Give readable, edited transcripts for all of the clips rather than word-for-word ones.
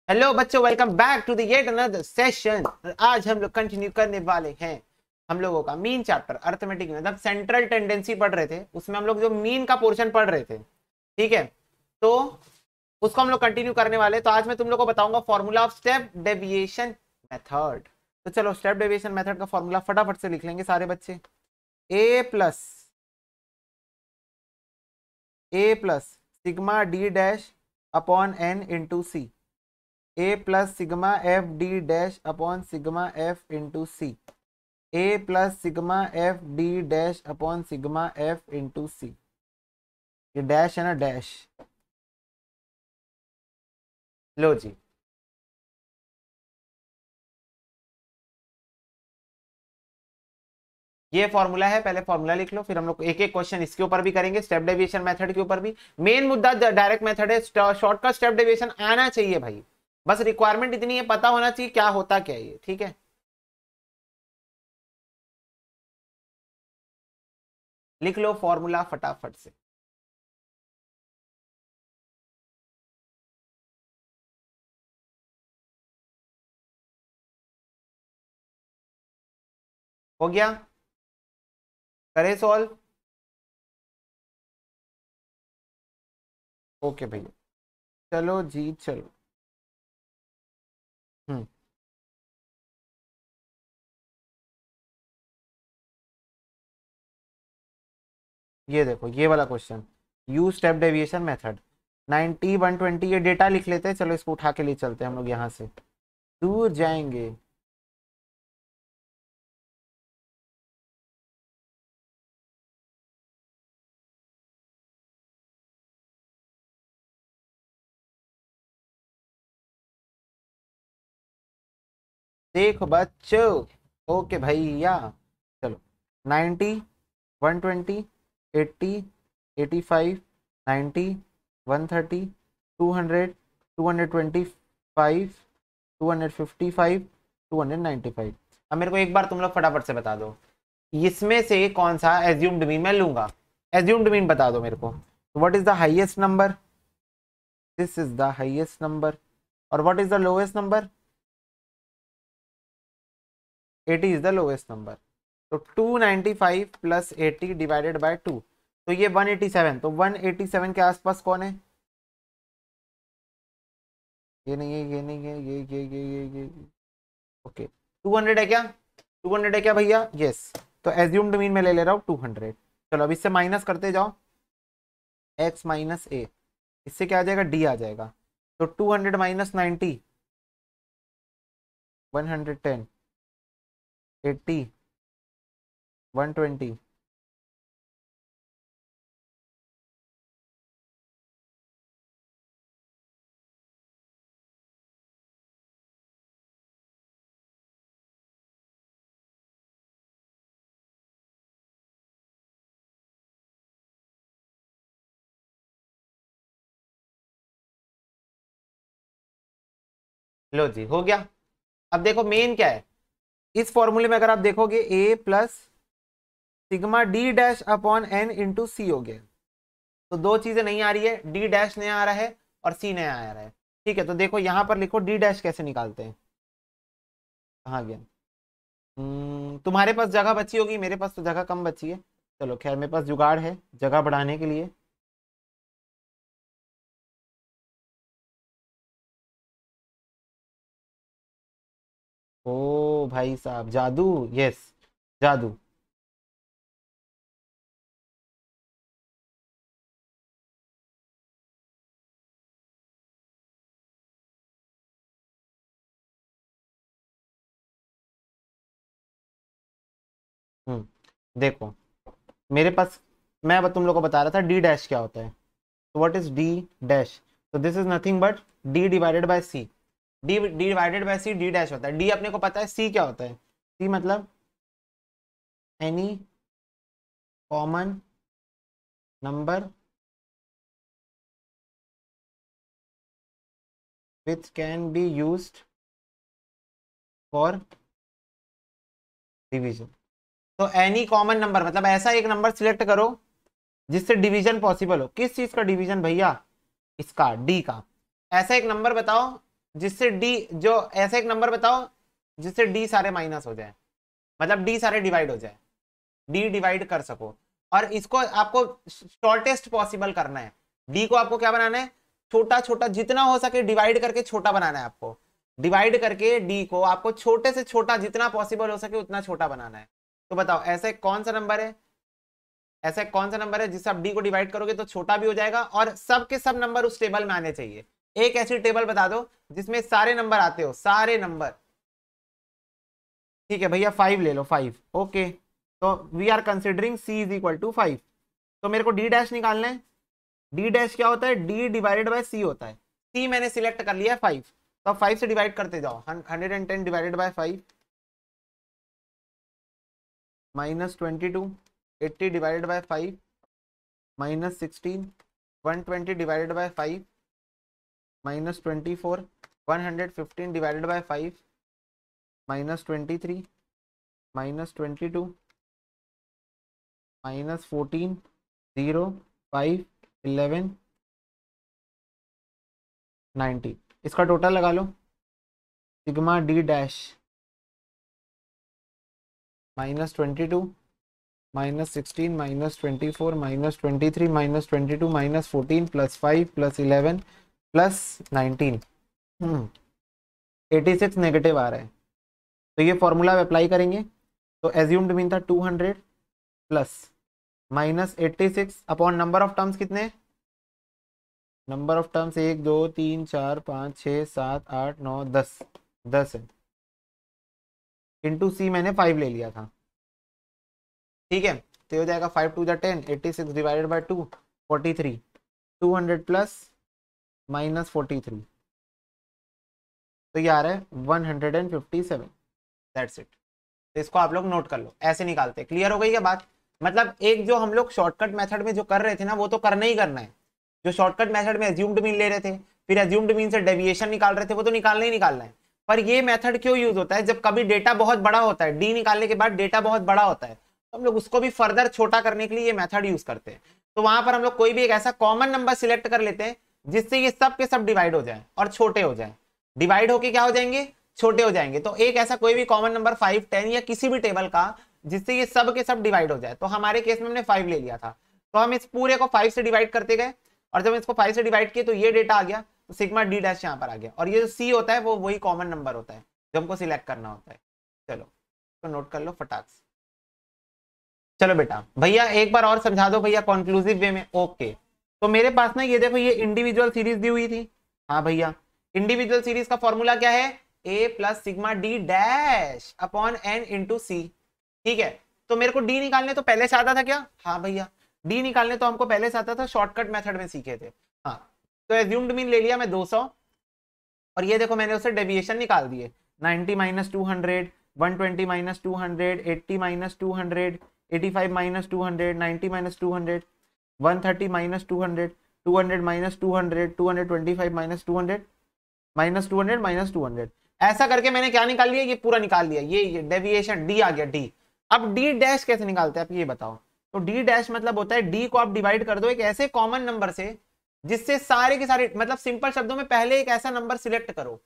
Hello बच्चों, welcome back to the yet another session. आज हम लोग कंटिन्यू करने वाले हैं हम लोगों का मीन चैप्टर अर्थमेटिक में, मतलब सेंट्रल टेंडेंसी पढ़ रहे थे, उसमें हम लोग जो मीन का पोर्शन पढ़ रहे थे, ठीक है। तो उसको हम लोग कंटिन्यू करने वाले। तो आज मैं तुम लोग को बताऊंगा formula of step deviation method. तो चलो स्टेप डेविएशन मेथड का फॉर्मूला फटाफट से लिख लेंगे सारे बच्चे। A plus sigma D dash upon N into C, A plus sigma F D dash upon sigma F into C, A plus sigma F D dash upon sigma F into C. ये dash है ना, dash. लो जी, ये formula है। पहले formula लिख लो, फिर हम लोग एक एक क्वेश्चन इसके ऊपर भी करेंगे, स्टेप डेविएशन मेथड के ऊपर भी। मेन मुद्दा डायरेक्ट मेथड है, शॉर्टकट स्टेप डेविएशन आना चाहिए भाई। बस रिक्वायरमेंट इतनी है, पता होना चाहिए क्या होता क्या है ये, ठीक है। लिख लो फॉर्मूला फटाफट से। हो गया, करे सॉल्व। ओके भैया, चलो जी चलो। हम्म ये देखो, ये वाला question, you step deviation method 90 120, ये डेटा लिख लेते हैं। चलो इसको उठा के लिए चलते हैं हम लोग, यहाँ से दूर जाएंगे। देखो बच्चों, ओके भैया, चलो 90 120 80 85 90 130 200 225 255 295। अब मेरे को एक बार तुम लोग फटाफट से बता दो, इसमें से कौन सा एज्यूम्ड मीन मैं लूंगा। एज्यूम्ड मीन बता दो मेरे को। What is the highest number? This is the highest number. और what is the lowest number? 80 is the lowest number. तो 295 प्लस 80 डिवाइडेड बाय 2, तो ये 187। तो 187 के आसपास कौन है? ये नहीं है, ये नहीं है, ये ओके। 200 है क्या? 200 है क्या भैया? यस। तो एज्यूम्ड मीन में ले रहा हूँ 200। चलो अब इससे माइनस करते जाओ, x माइनस ए, इससे क्या आ जाएगा? d आ जाएगा। तो 200 माइनस 90 110 80 120। लो जी, हो गया। अब देखो मेन क्या है इस फॉर्मूले में, अगर आप देखोगे a plus sigma D dash upon N into C हो गया। तो दो चीजें नहीं आ रही है, डी डैश नया आ रहा है और सी नया आ रहा है, ठीक है। तो देखो यहां पर लिखो डी डैश कैसे निकालते हैं। कहाँ गया? तुम्हारे पास जगह बची होगी, मेरे पास तो जगह कम बची है। चलो खैर, मेरे पास जुगाड़ है जगह बढ़ाने के लिए। ओ भाई साहब, जादू, यस, जादू। देखो मेरे पास, मैं अब तुम लोग को बता रहा था डी डैश क्या होता है। तो व्हाट इज डी डैश? तो this is nothing but D divided by C. D divided by C D dash होता है। डी अपने को पता है, सी क्या होता है? सी मतलब any common number which can be used for division. तो एनी कॉमन नंबर मतलब ऐसा एक नंबर सिलेक्ट करो जिससे डिवीजन पॉसिबल हो। किस चीज का डिवीजन भैया? इसका, डी का। ऐसा एक नंबर बताओ जिससे डी, जो ऐसा एक नंबर बताओ जिससे डी सारे माइनस हो जाए, मतलब डी सारे डिवाइड हो जाए, डी डिवाइड कर सको। और इसको आपको शॉर्टेस्ट पॉसिबल करना है। डी को आपको क्या बनाना है, छोटा छोटा जितना हो सके डिवाइड करके छोटा बनाना है आपको। डिवाइड करके डी को आपको छोटे से छोटा जितना पॉसिबल हो सके उतना छोटा बनाना है। तो बताओ ऐसा कौन सा नंबर है, ऐसा कौन सा नंबर है जिससे आप डी को डिवाइड करोगे तो छोटा भी हो जाएगा और सब के सब नंबर उस टेबल में आने चाहिए। एक ऐसी टेबल बता दो जिसमें सारे नंबर आते हो, सारे नंबर। ठीक है भैया 5 ले लो, 5। ओके, तो we are considering C is equal to 5। तो मेरे को डी डैश निकालना है। डी डैश क्या होता है, डी डिवाइडेड बाय सी होता है। सी मैंने सिलेक्ट कर लिया है 5, तो 5 से डिवाइड करते जाओ। 110 divided by 5 -22, 80 divided by 5 -16, 120 divided by 5 -24, 115 divided by 5 -23, -22, -14, 0, 5, 11, 90। इसका टोटल लगा लो, सिग्मा डी डैश -22, -16, -24, -23, -22, -14 +5 +11 +19, 86 नेगेटिव आ रहा है। तो ये फॉर्मूला अप्लाई करेंगे तो एज्यूम्ड मीन था 200 plus -86 upon number of terms कितने, नंबर ऑफ टर्म्स 1 2 3 4 5 6 7 8 9 10, 10 है। इंटू सी मैंने 5 ले लिया था। ठीक है, तो हो जाएगा 5 2 10, 86 डिवाइडेड बाय 2 43, 200 प्लस -43, तो ये आ रहा है 157। That's it. तो इसको आप लोग नोट कर लो, ऐसे निकालते हैं। क्लियर हो गई क्या बात? मतलब एक जो हम लोग शॉर्टकट मेथड में जो कर रहे थे ना, वो तो करना ही करना है। जो शॉर्टकट मेथड में एज्यूम्ड मीन ले रहे थे, फिर एज्यूम्ड मीन से डेविएशन निकाल रहे थे, वो तो निकालना ही निकालना है। पर ये मेथड क्यों यूज होता है, जब कभी डेटा बहुत बड़ा होता है, डी निकालने के बाद डेटा बहुत बड़ा होता है, तो हम लोग उसको भी फर्दर छोटा करने के लिए ये मेथड यूज करते हैं। तो वहां पर हम लोग कोई भी एक ऐसा कॉमन नंबर सिलेक्ट कर लेते हैं जिससे ये सब के सब डिवाइड हो जाए और छोटे हो जाए। डिवाइड होके क्या हो जाएंगे, छोटे हो जाएंगे। तो एक ऐसा कोई भी कॉमन नंबर 5 10 या किसी भी टेबल का जिससे ये सब के सब डिवाइड हो जाए। तो हमारे केस में हमने 5 ले लिया था, तो हम इस पूरे को 5 से डिवाइड करते गए और जब इसको 5 से डिवाइड किए तो ये डेटा आ गया, तो सिग्मा डी डैश यहाँ पर आ गया। और ये जो सी होता है वो वही कॉमन नंबर होता है जो हमको सिलेक्ट करना होता है। चलो तो नोट कर लो फटाक से। चलो बेटा भैया एक बार और समझा दो भैया कंक्लूसिव वे में। ओके, तो मेरे पास ना ये देखो ये इंडिविजुअल सीरीज दी हुई थी। हाँ भैया, इंडिविजुअल सीरीज का फॉर्मूला क्या है, A plus sigma D dash upon N into C. ठीक है, तो मेरे को डी निकालने तो पहले से आता था क्या? हाँ भैया, डी निकालने तो हमको पहले से आता था, शॉर्टकट मेथड में सीखे थे। हाँ, तो एज्यूम्ड मीन ले लिया मैं 200 और ये देखो मैंने उससे डेविएशन निकाल दिए। 90 - 200, 120 - 200, 80 - 200, 85 - 200, 90 - 200, 130 - 200, 200 - 200, 225 - 200, -200 -200। ऐसा करके मैंने क्या निकाल लिया, ये पूरा निकाल लिया। ये डेविएशन डी आ गया, डी। अब डी डैश कैसे निकालते हैं आप ये बताओ। तो डी डैश मतलब होता है डी को आप डिवाइड कर दो एक ऐसे कॉमन नंबर से जिससे सारे के सारे, मतलब सिंपल शब्दों में पहले एक ऐसा नंबर सिलेक्ट करो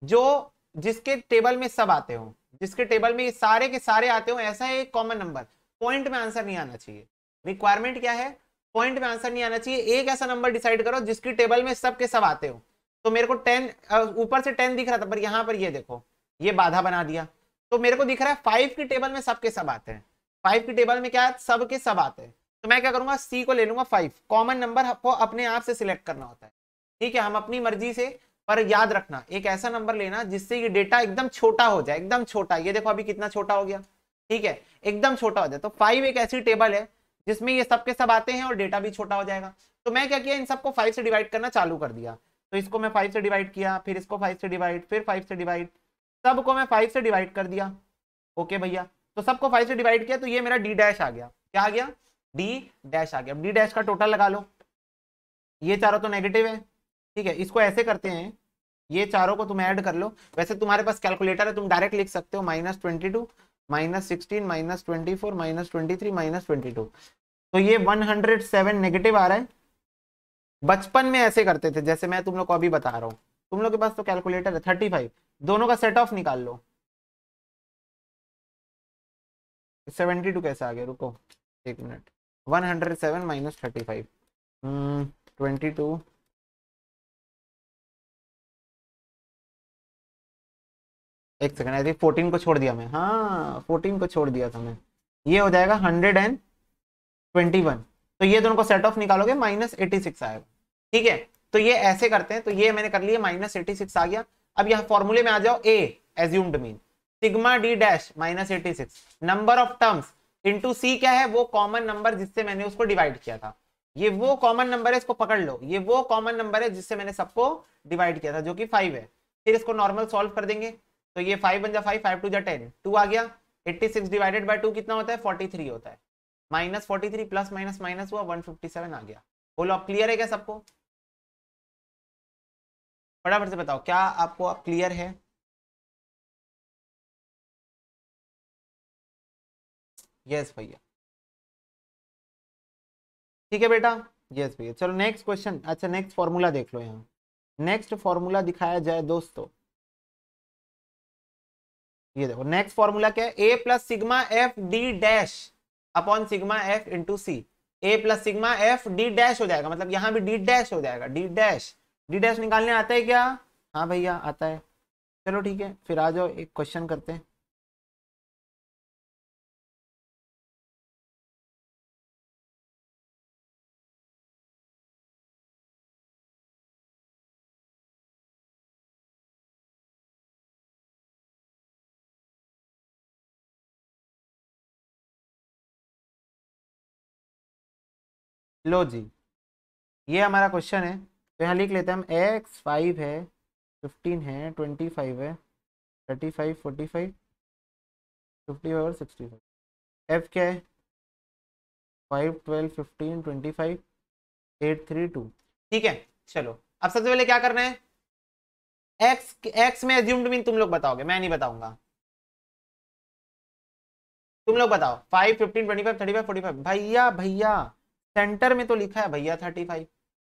जो जिसके टेबल में सब आते हो, जिसके टेबल में सारे के सारे आते हो, ऐसा एक कॉमन नंबर। पॉइंट में आंसर नहीं आना चाहिए। रिक्वायरमेंट क्या है, पॉइंट में आंसर नहीं आना चाहिए। एक ऐसा नंबर डिसाइड करो जिसकी टेबल में सब के सब आते हो। तो मेरे को 10 ऊपर से 10 दिख रहा था, पर यहां पर ये देखो ये बाधा बना दिया। तो मेरे को दिख रहा है 5 की टेबल में सबके सब आते हैं, 5 की टेबल में क्या है, सब के सब आते हैं। तो मैं क्या करूंगा, सी को ले लूंगा 5। कॉमन नंबर आपको अपने आप से सिलेक्ट करना होता है, ठीक है, हम अपनी मर्जी से। पर याद रखना एक ऐसा नंबर लेना जिससे ये डेटा एकदम छोटा हो जाए, एकदम छोटा। ये देखो अभी कितना छोटा हो गया, ठीक है, एकदम छोटा हो जाए। तो 5 एक ऐसी टेबल है जिसमें ये सबके सब आते हैं और डेटा भी छोटा हो जाएगा। तो मैं क्या किया, इन सबको 5 से डिवाइड करना चालू कर दिया। तो इसको मैं 5 से डिवाइड किया, फिर इसको 5 से डिवाइड, फिर 5 से डिवाइड, सबको मैं 5 से डिवाइड कर दिया। ओके भैया, तो सबको 5 से डिवाइड किया तो ये मेरा डी डैश आ गया। क्या आ गया, डी डैश आ गया। डी डैश का टोटल लगा लो, ये चारों तो नेगेटिव है, ठीक है। इसको ऐसे करते हैं, ये चारों को तुम ऐड कर लो। वैसे तुम्हारे पास कैलकुलेटर है, तुम डायरेक्ट लिख सकते हो, -22 -16 -24 -23 -22। तो ये 107 नेगेटिव आ रहा है। बचपन में ऐसे करते थे, जैसे मैं तुम लोग को अभी बता रहा हूँ, तुम लोग के पास तो कैलकुलेटर है। 35 दोनों का सेट ऑफ निकाल लो। 72 कैसे आ गया, रुको एक मिनट। 107 माइनस 35 22 एक सेकंड, आई थिंक 14 को छोड़ दिया मैं, हाँ 14 को छोड़ दिया था मैं। ये हो जाएगा 121। तो ये दोनों को सेट ऑफ निकालोगे -86 आएगा। ठीक है, तो ये ऐसे करते हैं। तो ये मैंने कर लिया, -86 आ गया। अब यहाँ फॉर्मूले में आ जाओ, A assumed mean sigma D dash -86 number of terms into C क्या है, वो कॉमन नंबर जिससे मैंने उसको डिवाइड किया था। ये वो कॉमन नंबर है, इसको पकड़ लो, ये वो कॉमन नंबर है जिससे मैंने सबको डिवाइड किया था, जो कि 5 है। फिर इसको नॉर्मल सॉल्व कर देंगे, तो ये 5 बन जा 5, 5 2 जा 10, 2 आ गया। 86 डिवाइडेड बाय 2 कितना होता है, 43 होता है। -43 प्लस माइनस माइनस हुआ 157 आ गया। बोलो अब क्लियर है क्या सबको? फटाफट से बताओ, क्या आपको अब क्लियर है? यस भैया, ठीक है बेटा, यस भैया। चलो नेक्स्ट क्वेश्चन, अच्छा नेक्स्ट फॉर्मूला देख लो। यहाँ नेक्स्ट फॉर्मूला दिखाया जाए दोस्तों, ये देखो नेक्स्ट फॉर्मूला क्या है, A plus sigma F D dash upon sigma F into C. A plus sigma F D dash हो जाएगा, मतलब यहाँ भी डी डैश हो जाएगा, डी डैश। डी डैश निकालने आता है क्या? हाँ भैया आता है। चलो ठीक है, फिर आ जाओ एक क्वेश्चन करते हैं। लो जी, ये हमारा क्वेश्चन है। तो यहाँ लिख लेते हैं हम, एक्स 5 है, 15 है, 25 है, 35 45 50 और 65। एफ क्या है? 5 12 15 25 8 3 2। ठीक है, चलो अब सबसे पहले क्या करना है, एक्स एक्स में एज्यूम्ड मीन तुम लोग बताओगे, मैं नहीं बताऊंगा। तुम लोग बताओ, 5 15 25 35 45। भैया भैया सेंटर में तो लिखा है भैया 35,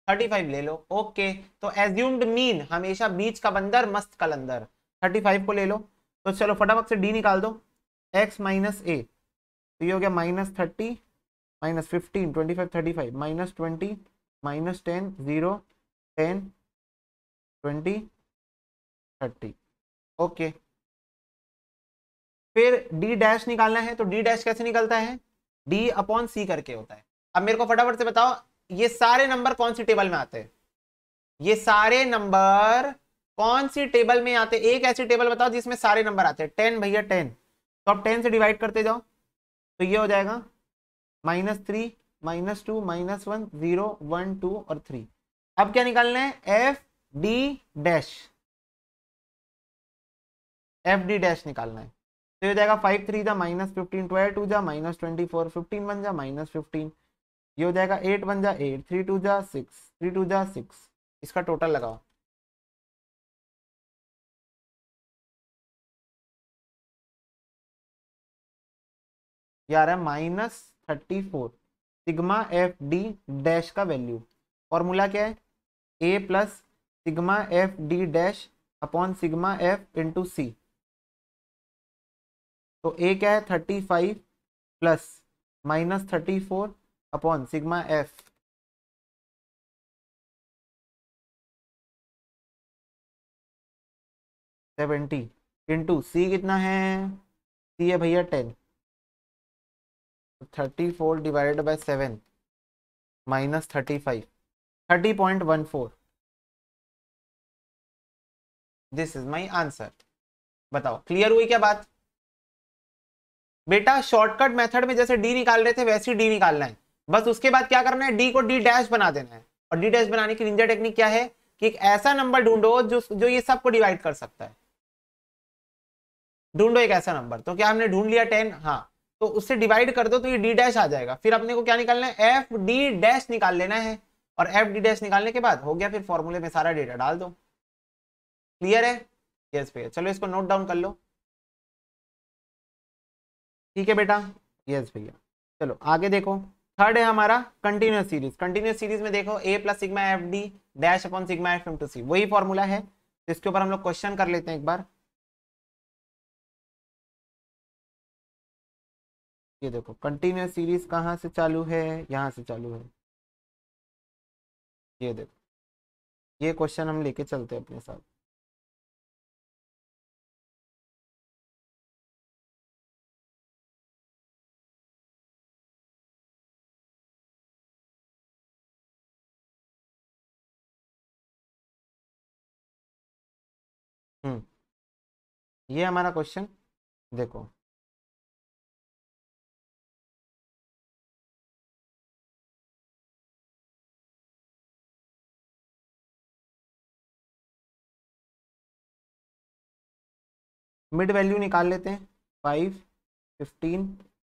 35 ले लो। ओके, तो एज्यूम्ड मीन हमेशा बीच का बंदर मस्त कलंदर, 35 को ले लो। तो चलो फटाफट से डी निकाल दो, एक्स माइनस ए, तो ये हो गया -30 -15 25 35 -20 -10 0 10 20 30। ओके, फिर डी डैश निकालना है। तो डी डैश कैसे निकलता है, डी अपॉन सी करके होता है। अब मेरे को फटाफट से बताओ, ये सारे नंबर कौन सी टेबल में आते हैं? ये सारे नंबर कौन सी टेबल में आते हैं? एक ऐसी टेबल बताओ जिसमें सारे नंबर आते हैं। 10 भैया 10, तो अब 10 से डिवाइड करते जाओ, तो ये हो जाएगा -3 -2 -1 0 1 2 और 3। अब क्या निकालना है, F D dash, F D dash निकालना है। तो ये हो जाएगा 5 3 जा -15 12 2 जा -24 15 1 जा -15। ये हो जाएगा 8 1 जा 8 3 2 जा 6 3 2 जा 6। इसका टोटल लगाओ, ये आ रहा है -34 सिग्मा एफ डी डैश का वैल्यू। फॉर्मूला क्या है, A plus sigma F D dash upon sigma F into C. तो ए क्या है, 35 plus -34 upon sigma F, -70 into C कितना है, सी है भैया 10। 34 divided by 7 -35 30.14। This is my answer. बताओ क्लियर हुई क्या बात? बेटा शॉर्टकट मेथड में जैसे डी निकाल रहे थे वैसे ही डी निकालना है, बस उसके बाद क्या करना है, डी को डी डैश बना देना है। और डी डैश बनाने की निंजा टेक्निक क्या है, कि एक ऐसा नंबर ढूंढो जो ये सबको डिवाइड कर सकता है। ढूंढो एक ऐसा नंबर, तो क्या हमने ढूंढ लिया 10, हाँ, तो उससे डिवाइड कर दो तो ये डी डैश आ जाएगा। फिर अपने को क्या निकालना है, एफ डी डैश निकाल लेना है। और एफ डी डैश निकालने के बाद हो गया, फिर फॉर्मूले में सारा डेटा डाल दो। क्लियर है? यस भैया, चलो इसको नोट डाउन कर लो। ठीक है बेटा, यस भैया। चलो आगे देखो, थर्ड है हमारा कंटिन्यूस सीरीज। कंटिन्यूस सीरीज में देखो, A plus sigma F D dash upon sigma F into C, वही फॉर्मूला है। तो इसके ऊपर हम लोग क्वेश्चन कर लेते हैं एक बार। ये देखो कंटिन्यूस सीरीज कहाँ से चालू है, यहाँ से चालू है। ये देखो, ये क्वेश्चन हम लेके चलते हैं अपने साथ। हम्म, ये हमारा क्वेश्चन देखो। मिड वैल्यू निकाल लेते हैं। 5, 15,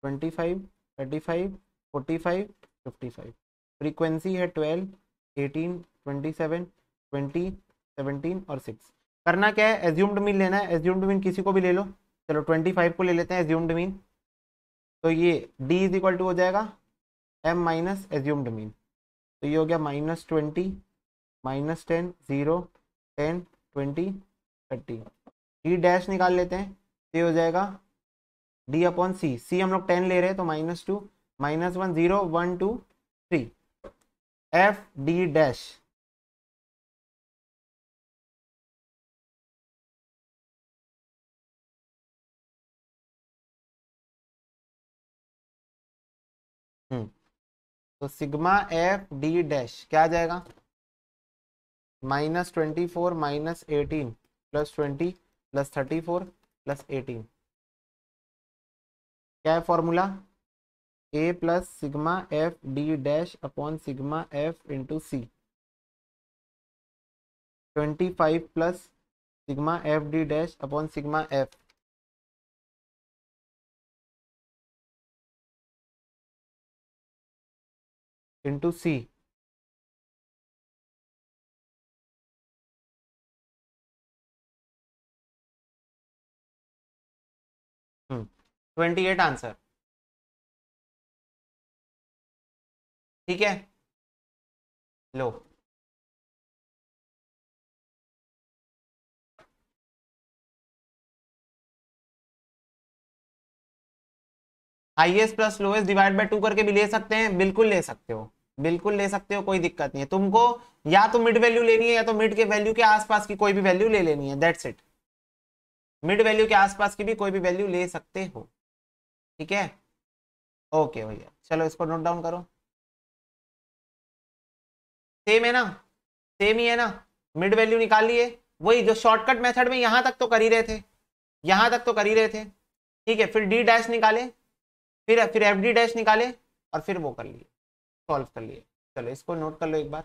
25, 35, 45, 55। फ्रीक्वेंसी है 12, 18, 27, 20, 17 और 6। करना क्या है, एज्यूम्ड मीन लेना है। एज्यूम्ड मीन किसी को भी ले लो। चलो 25 को ले लेते हैं एज्यूम्ड मीन। तो ये d इज इक्वल टू हो जाएगा m माइनस एज्यूम्ड मीन। तो ये हो गया -20, -10, 0, 10, 20, 30। d डैश निकाल लेते हैं। तो ये हो जाएगा d अपॉन सी। सी हम लोग 10 ले रहे हैं तो -2, -1, 0, 1, 2, 3। f d डैश तो सिग्मा एफ डी डैश क्या आ जाएगा, -24 -18 +20 +34 +18। क्या है formula, A plus sigma F D dash upon sigma F into C. 25 plus sigma F D dash upon sigma F into C. 28 answer. ठीक है, लो। Highest plus lowest divide by 2 करके भी ले सकते हैं, बिल्कुल ले सकते हो, बिल्कुल ले सकते हो, कोई दिक्कत नहीं है तुमको। या तो मिड वैल्यू लेनी है या तो मिड के वैल्यू के आसपास की कोई भी वैल्यू ले लेनी है, दैट्स इट। मिड वैल्यू के आसपास की भी कोई भी वैल्यू ले सकते हो। ठीक है, ओके भैया, चलो इसको नोट डाउन करो। सेम है ना, सेम ही है ना। मिड वैल्यू निकाल लिए, वही जो शॉर्टकट मेथड में यहां तक तो कर ही रहे थे, यहां तक तो कर ही रहे थे। ठीक है, फिर डी डैश निकाले, फिर एफ डी डैश निकाले, और फिर वो कर लिए, सॉल्व कर लिए। चलो इसको नोट कर लो एक बार।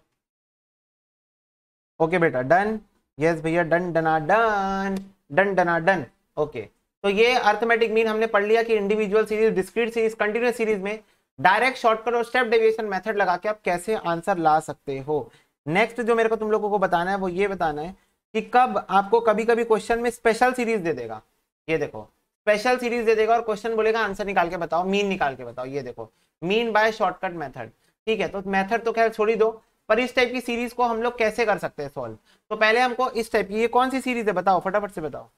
ओके बेटा, डन। यस भैया, डन डना डन, डन डना डन। ओके, तो ये अर्थमेटिक मीन हमने पढ़ लिया कि individual series, discrete series, continuous series में डायरेक्ट शॉर्टकट और स्टेप डेविएशन मेथड लगा के आप कैसे आंसर ला सकते हो। नेक्स्ट जो मेरे को तुम लोगों को बताना है वो ये बताना है कि कब आपको कभी कभी क्वेश्चन में स्पेशल सीरीज दे देगा। ये देखो, स्पेशल सीरीज दे देगा और क्वेश्चन बोलेगा आंसर निकाल के बताओ, मीन निकाल के बताओ। ये देखो, मीन बाय शॉर्टकट मेथड। ठीक है, तो मेथड तो खैर छोड़ ही दो, पर इस टाइप की सीरीज को हम लोग कैसे कर सकते हैं सॉल्व। तो पहले हमको इस टाइप की, ये कौन सी सीरीज है बताओ, फटाफट से बताओ।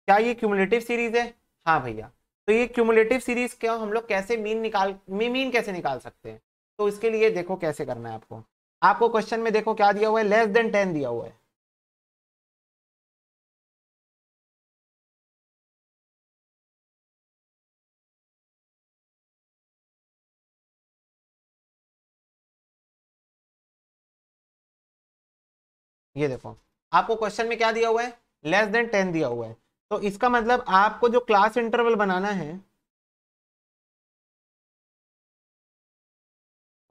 क्या ये क्यूमुलेटिव सीरीज है, हाँ भैया। तो ये क्यूमुलेटिव सीरीज क्या हम लोग कैसे मीन कैसे निकाल सकते हैं। तो इसके लिए देखो कैसे करना है आपको। आपको क्वेश्चन में देखो क्या दिया हुआ है, <10 दिया हुआ है। ये देखो, आपको क्वेश्चन में क्या दिया हुआ है, <10 दिया हुआ है। तो इसका मतलब आपको जो क्लास इंटरवल बनाना है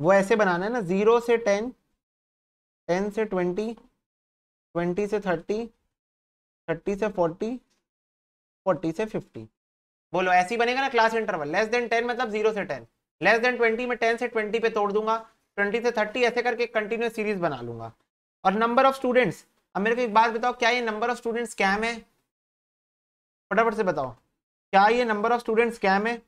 वो ऐसे बनाना है ना, 0 से 10, 10 से 20, 20 से 30, 30 से 40, 40 से 50। बोलो ऐसे ही बनेगा ना क्लास इंटरवल। <10 मतलब 0 से 10, <20 में 10 से 20 पे तोड़ दूंगा, 20 से 30 ऐसे करके कंटिन्यूस सीरीज बना लूंगा। और नंबर ऑफ स्टूडेंट्स, अब मेरे को एक बात बताओ, क्या ये नंबर ऑफ स्टूडेंट्स स्कैम है, फटाफट से बताओ, क्या ये नंबर ऑफ स्टूडेंट्स स्कैम है।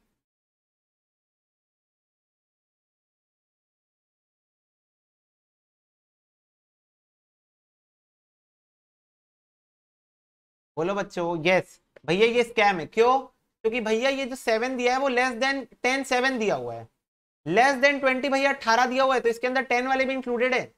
बोलो बच्चों यस। भैया ये स्कैम है, क्यों? क्योंकि भैया ये जो 7 दिया है वो लेस देन 10 7 दिया हुआ है, लेस देन 20 भैया 18 दिया हुआ है, तो इसके अंदर 10 वाले भी इंक्लूडेड है।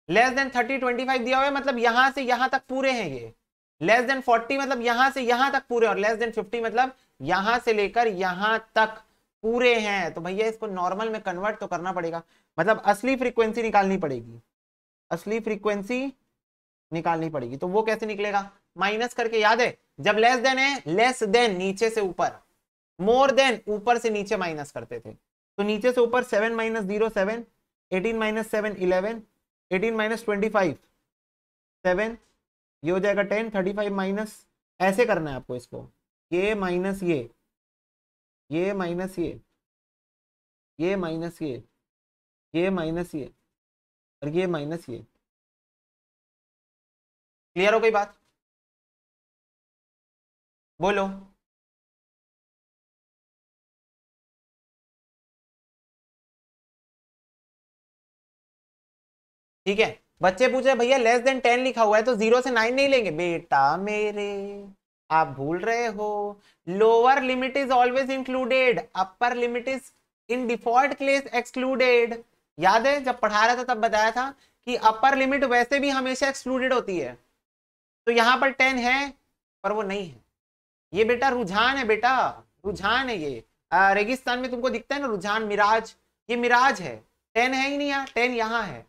लेस देन 30 25 दिया हुआ है, मतलब यहां से यहां तक पूरे हैं ये। लेस देन 40 मतलब यहां से यहां तक पूरे, और लेस देन 50 मतलब यहां से लेकर यहां तक पूरे हैं। तो भैया इसको नॉर्मल में कन्वर्ट तो करना पड़ेगा, मतलब असली फ्रीक्वेंसी निकालनी पड़ेगी, असली फ्रीक्वेंसी निकालनी पड़ेगी। तो वो कैसे निकलेगा? माइनस करके, याद है जब लेस देन है, लेस देन नीचे से ऊपर, मोर देन ऊपर से नीचे माइनस करते थे। तो नीचे से ऊपर 7 माइनस 0 7, 18 माइनस 7 11, 18 माइनस 25 7, ये हो जाएगा 10, 35 माइनस, ऐसे करना है आपको इसको, ये माइनस ये माइनस ये माइनस ये माइनस ये, और ये माइनस ये। क्लियर हो गई बात? बोलो। ठीक है, बच्चे पूछे भैया लेस देन 10 लिखा हुआ है तो 0 से 9 नहीं लेंगे बेटा मेरे, आप भूल रहे हो। Lower limit is always included, upper limit is in default case excluded. याद है जब पढ़ा रहा था तब बताया था कि अपर लिमिट वैसे भी हमेशा एक्सक्लूडेड होती है। तो यहां पर 10 है पर वो नहीं है, ये बेटा रुझान है बेटा, रुझान है ये। रेगिस्तान में तुमको दिखता है ना रुझान, मिराज, ये मिराज है। 10 है ही नहीं, यहाँ 10 यहाँ है,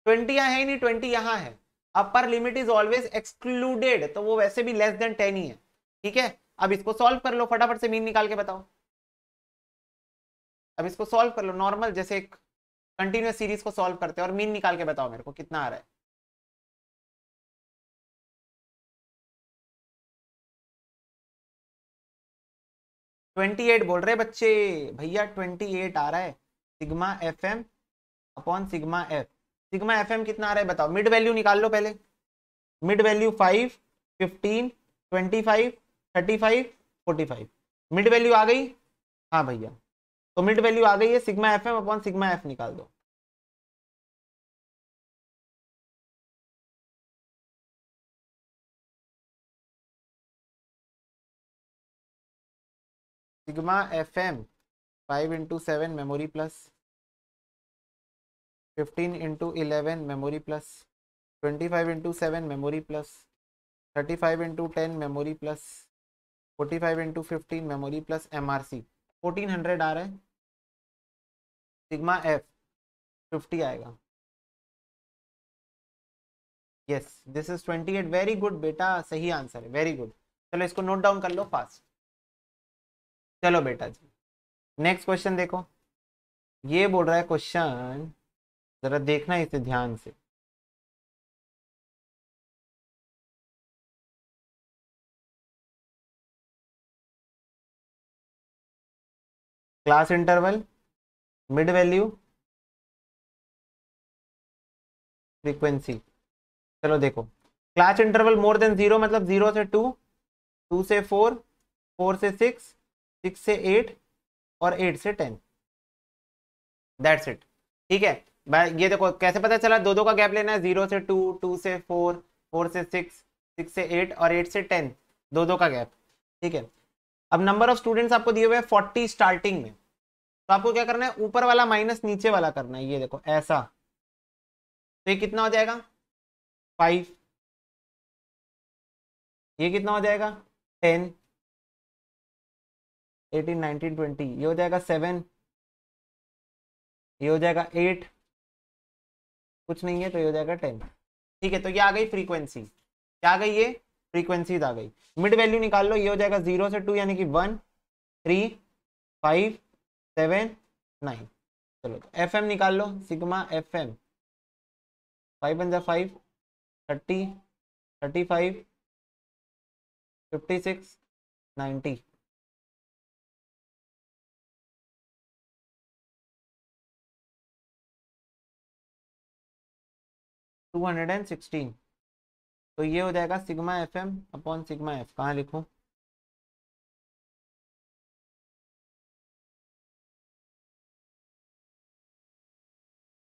20 यहाँ है ही नहीं, 20 यहाँ है। Upper limit is always excluded, तो वो वैसे भी लेस देन 10 ही है। ठीक है, अब इसको सॉल्व कर लो, फटाफट से मीन निकाल के बताओ। अब इसको सॉल्व कर लो नॉर्मल, जैसे एक कंटिन्यूस सीरीज को सॉल्व करते हैं, और मीन निकाल के बताओ मेरे को कितना आ रहा है। 28 बोल रहे बच्चे भैया, 28 आ रहा है, sigma F M upon sigma F. Sigma F M कितना आ रहा है बताओ, मिड वैल्यू निकाल लो पहले। मिड वैल्यू 5, 15, 25, 35, 45, मिड वैल्यू आ गई। हाँ भैया, तो मिड वैल्यू आ गई है, sigma F M upon sigma F निकाल दो। Sigma F M 5 into 7 memory plus, 15 into 11 memory plus, 25 into 7 memory plus, 35 into 10 memory plus, 45 into 15 memory plus M R C. 1400 आ रहा है, सिग्मा एफ 50 आएगा। Yes this is 28, very good बेटा, सही answer है, very good. चलो इसको note down कर लो फास्ट। चलो बेटा जी, नेक्स्ट क्वेश्चन देखो। ये बोल रहा है क्वेश्चन, जरा देखना इसे ध्यान से। Class interval, mid value, frequency. चलो देखो, क्लास इंटरवल मोर देन 0 मतलब 0 से 2, 2 से 4, 4 से 6, 6 से 8, और 8 से 10। That's it. ठीक है, ये देखो कैसे पता चला, दो दो का गैप लेना है, 0 से 2, 2 से 4, 4 से 6, 6 से 8, और 8 से 10, दो दो का गैप। ठीक है, अब नंबर ऑफ स्टूडेंट्स आपको दिए हुए हैं 40 स्टार्टिंग में, तो आपको क्या करना है, ऊपर वाला माइनस नीचे वाला करना है, ये देखो ऐसा। तो ये कितना हो जाएगा 5, ये कितना हो जाएगा 10, 18 19 20, ये हो जाएगा 7, ये हो जाएगा 8, कुछ नहीं है तो ये हो जाएगा 10। ठीक है, तो ये आ गई फ्रीक्वेंसी, क्या आ गई ये, फ्रीक्वेंसीज आ गई। मिड वैल्यू निकाल लो, ये हो जाएगा 0 से 2 यानी कि 1, 3, 5, 7, 9। चलो तो एफ एम निकाल लो, सिग्मा एफ एम, 5 × 5 30, 35, 56, 90। 216। तो ये हो जाएगा sigma F M upon sigma F, कहाँ लिखूं,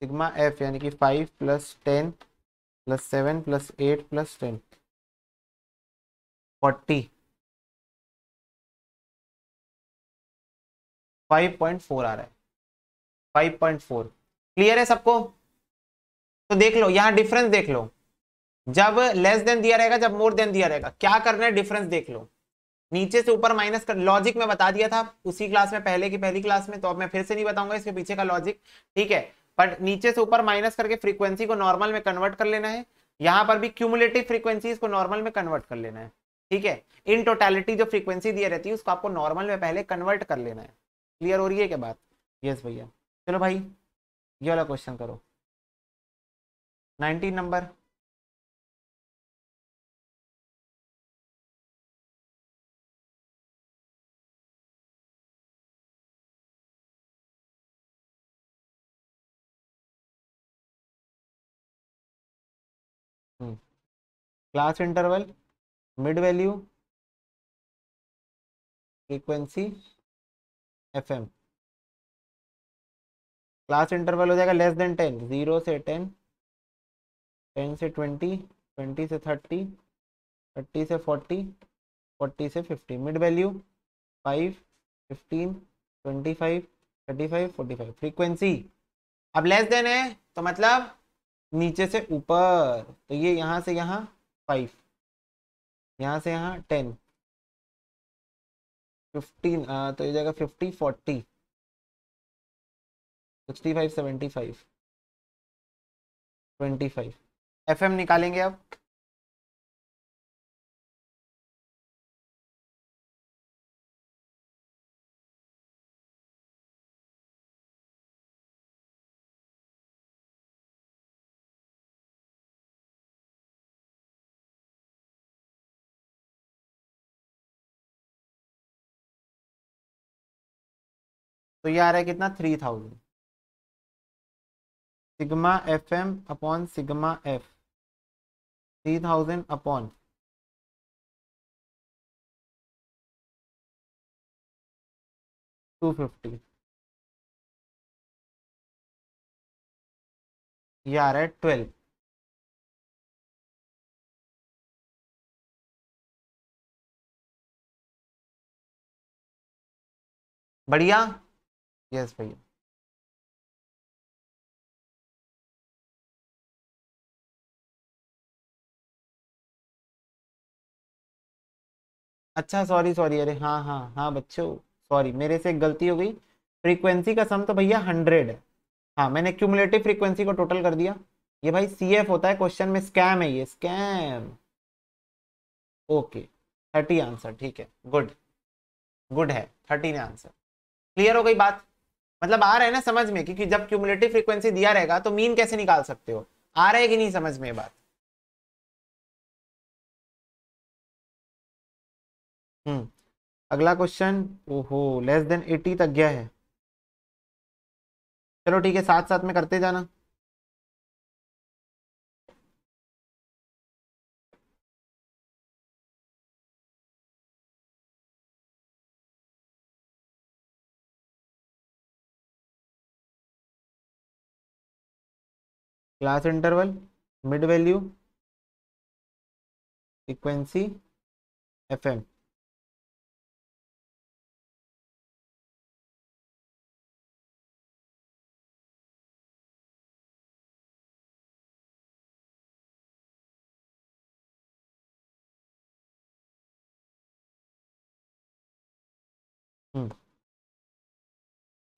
सिग्मा एफ यानी कि 5 + 10 + 7 + 8 + 10। 40, 5.4 आ रहा है, 5.4। क्लियर है सबको? तो देख लो यहाँ डिफरेंस देख लो, जब लेस देन दिया रहेगा, जब मोर देन दिया रहेगा, क्या करना है, डिफरेंस देख लो, नीचे से ऊपर माइनस कर। लॉजिक में बता दिया था उसी क्लास में, पहले की पहली क्लास में, तो अब मैं फिर से नहीं बताऊंगा इसके पीछे का लॉजिक, ठीक है। बट नीचे से ऊपर माइनस करके फ्रीक्वेंसी को नॉर्मल में कन्वर्ट कर लेना है, यहां पर भी क्यूमुलेटिव फ्रीक्वेंसीज को नॉर्मल में कन्वर्ट कर लेना है, ठीक है। इन टोटलिटी जो फ्रीक्वेंसी दी रहती है उसको आपको नॉर्मल में पहले कन्वर्ट कर लेना है। क्लियर हो रही है क्या बात? यस भैया। चलो भाई ये वाला क्वेश्चन करो, 19 number. Class interval, mid value, frequency, FM. Class interval हो जाएगा लेस देन 10, 0 से 10, 10 से 20, 20 से 30, 30 से 40, 40 से 50। Mid value 5, 15, 25, 35, 45। फ्रीक्वेंसी अब लेस देन है तो मतलब नीचे से ऊपर, तो ये यहाँ से यहाँ 5, यहाँ से यहाँ 10, 15, तो ये जाएगा 50, 40, 65, 75, 25। एफएम निकालेंगे अब। तो ये आ रहा है कितना, 3000 sigma F M upon sigma F, 3000 upon 250, ये आ रहा है 12। बढ़िया। यस भैया। अच्छा सॉरी सॉरी, अरे हाँ हाँ हाँ बच्चों, सॉरी मेरे से एक गलती हो गई। फ्रीक्वेंसी का सम तो भैया 100 है। हाँ मैंने क्यूमुलेटिव फ्रीक्वेंसी को टोटल कर दिया। ये भाई सीएफ होता है क्वेश्चन में, स्कैम है ये, स्कैम। ओके 30 आंसर, ठीक है, गुड। गुड है, 30 आंसर। क्लियर हो गई बात? मतलब आ रहा है ना समझ में, क्योंकि जब क्यूमुलेटिव फ्रीक्वेंसी दिया रहेगा तो मीन कैसे निकाल सकते हो, आ रहा है कि नहीं समझ में बात? हम्म। अगला क्वेश्चन, ओहो लेस देन 80 तक गया है। चलो ठीक है, साथ साथ में करते जाना। Class interval, mid value, frequency, FM.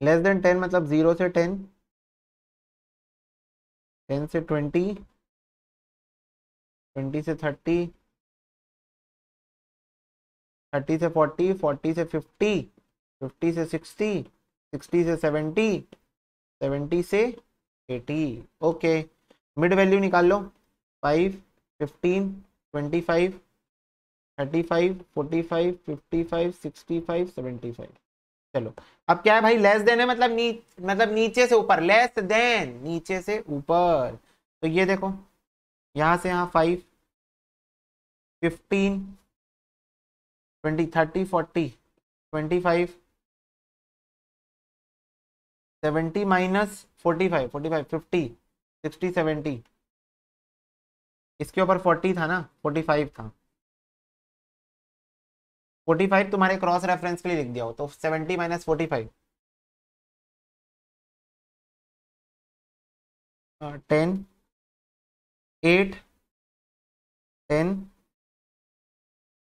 Less than 10 मतलब 0 से 10, 10 से 20, 20 से 30, 30 से 40, 40 से 50, 50 से 60, 60 से 70, 70 से 80। ओके मिड वैल्यू निकाल लो, 5, 15, 25, 35, 45, 55, 65, 75। चलो अब क्या है भाई, लेस देन है मतलब मतलब नीचे से ऊपर, लेस देन नीचे से ऊपर। तो ये देखो यहां से यहाँ 5, 15, 20, 30, 40, 25, 70 माइनस 45, 45, 50, 60, 70। इसके ऊपर 40 था ना, 45 था, 45 तुम्हारे क्रॉस रेफरेंस के लिए लिख दिया हो, तो 70 माइनस 45, 10, 8, 10,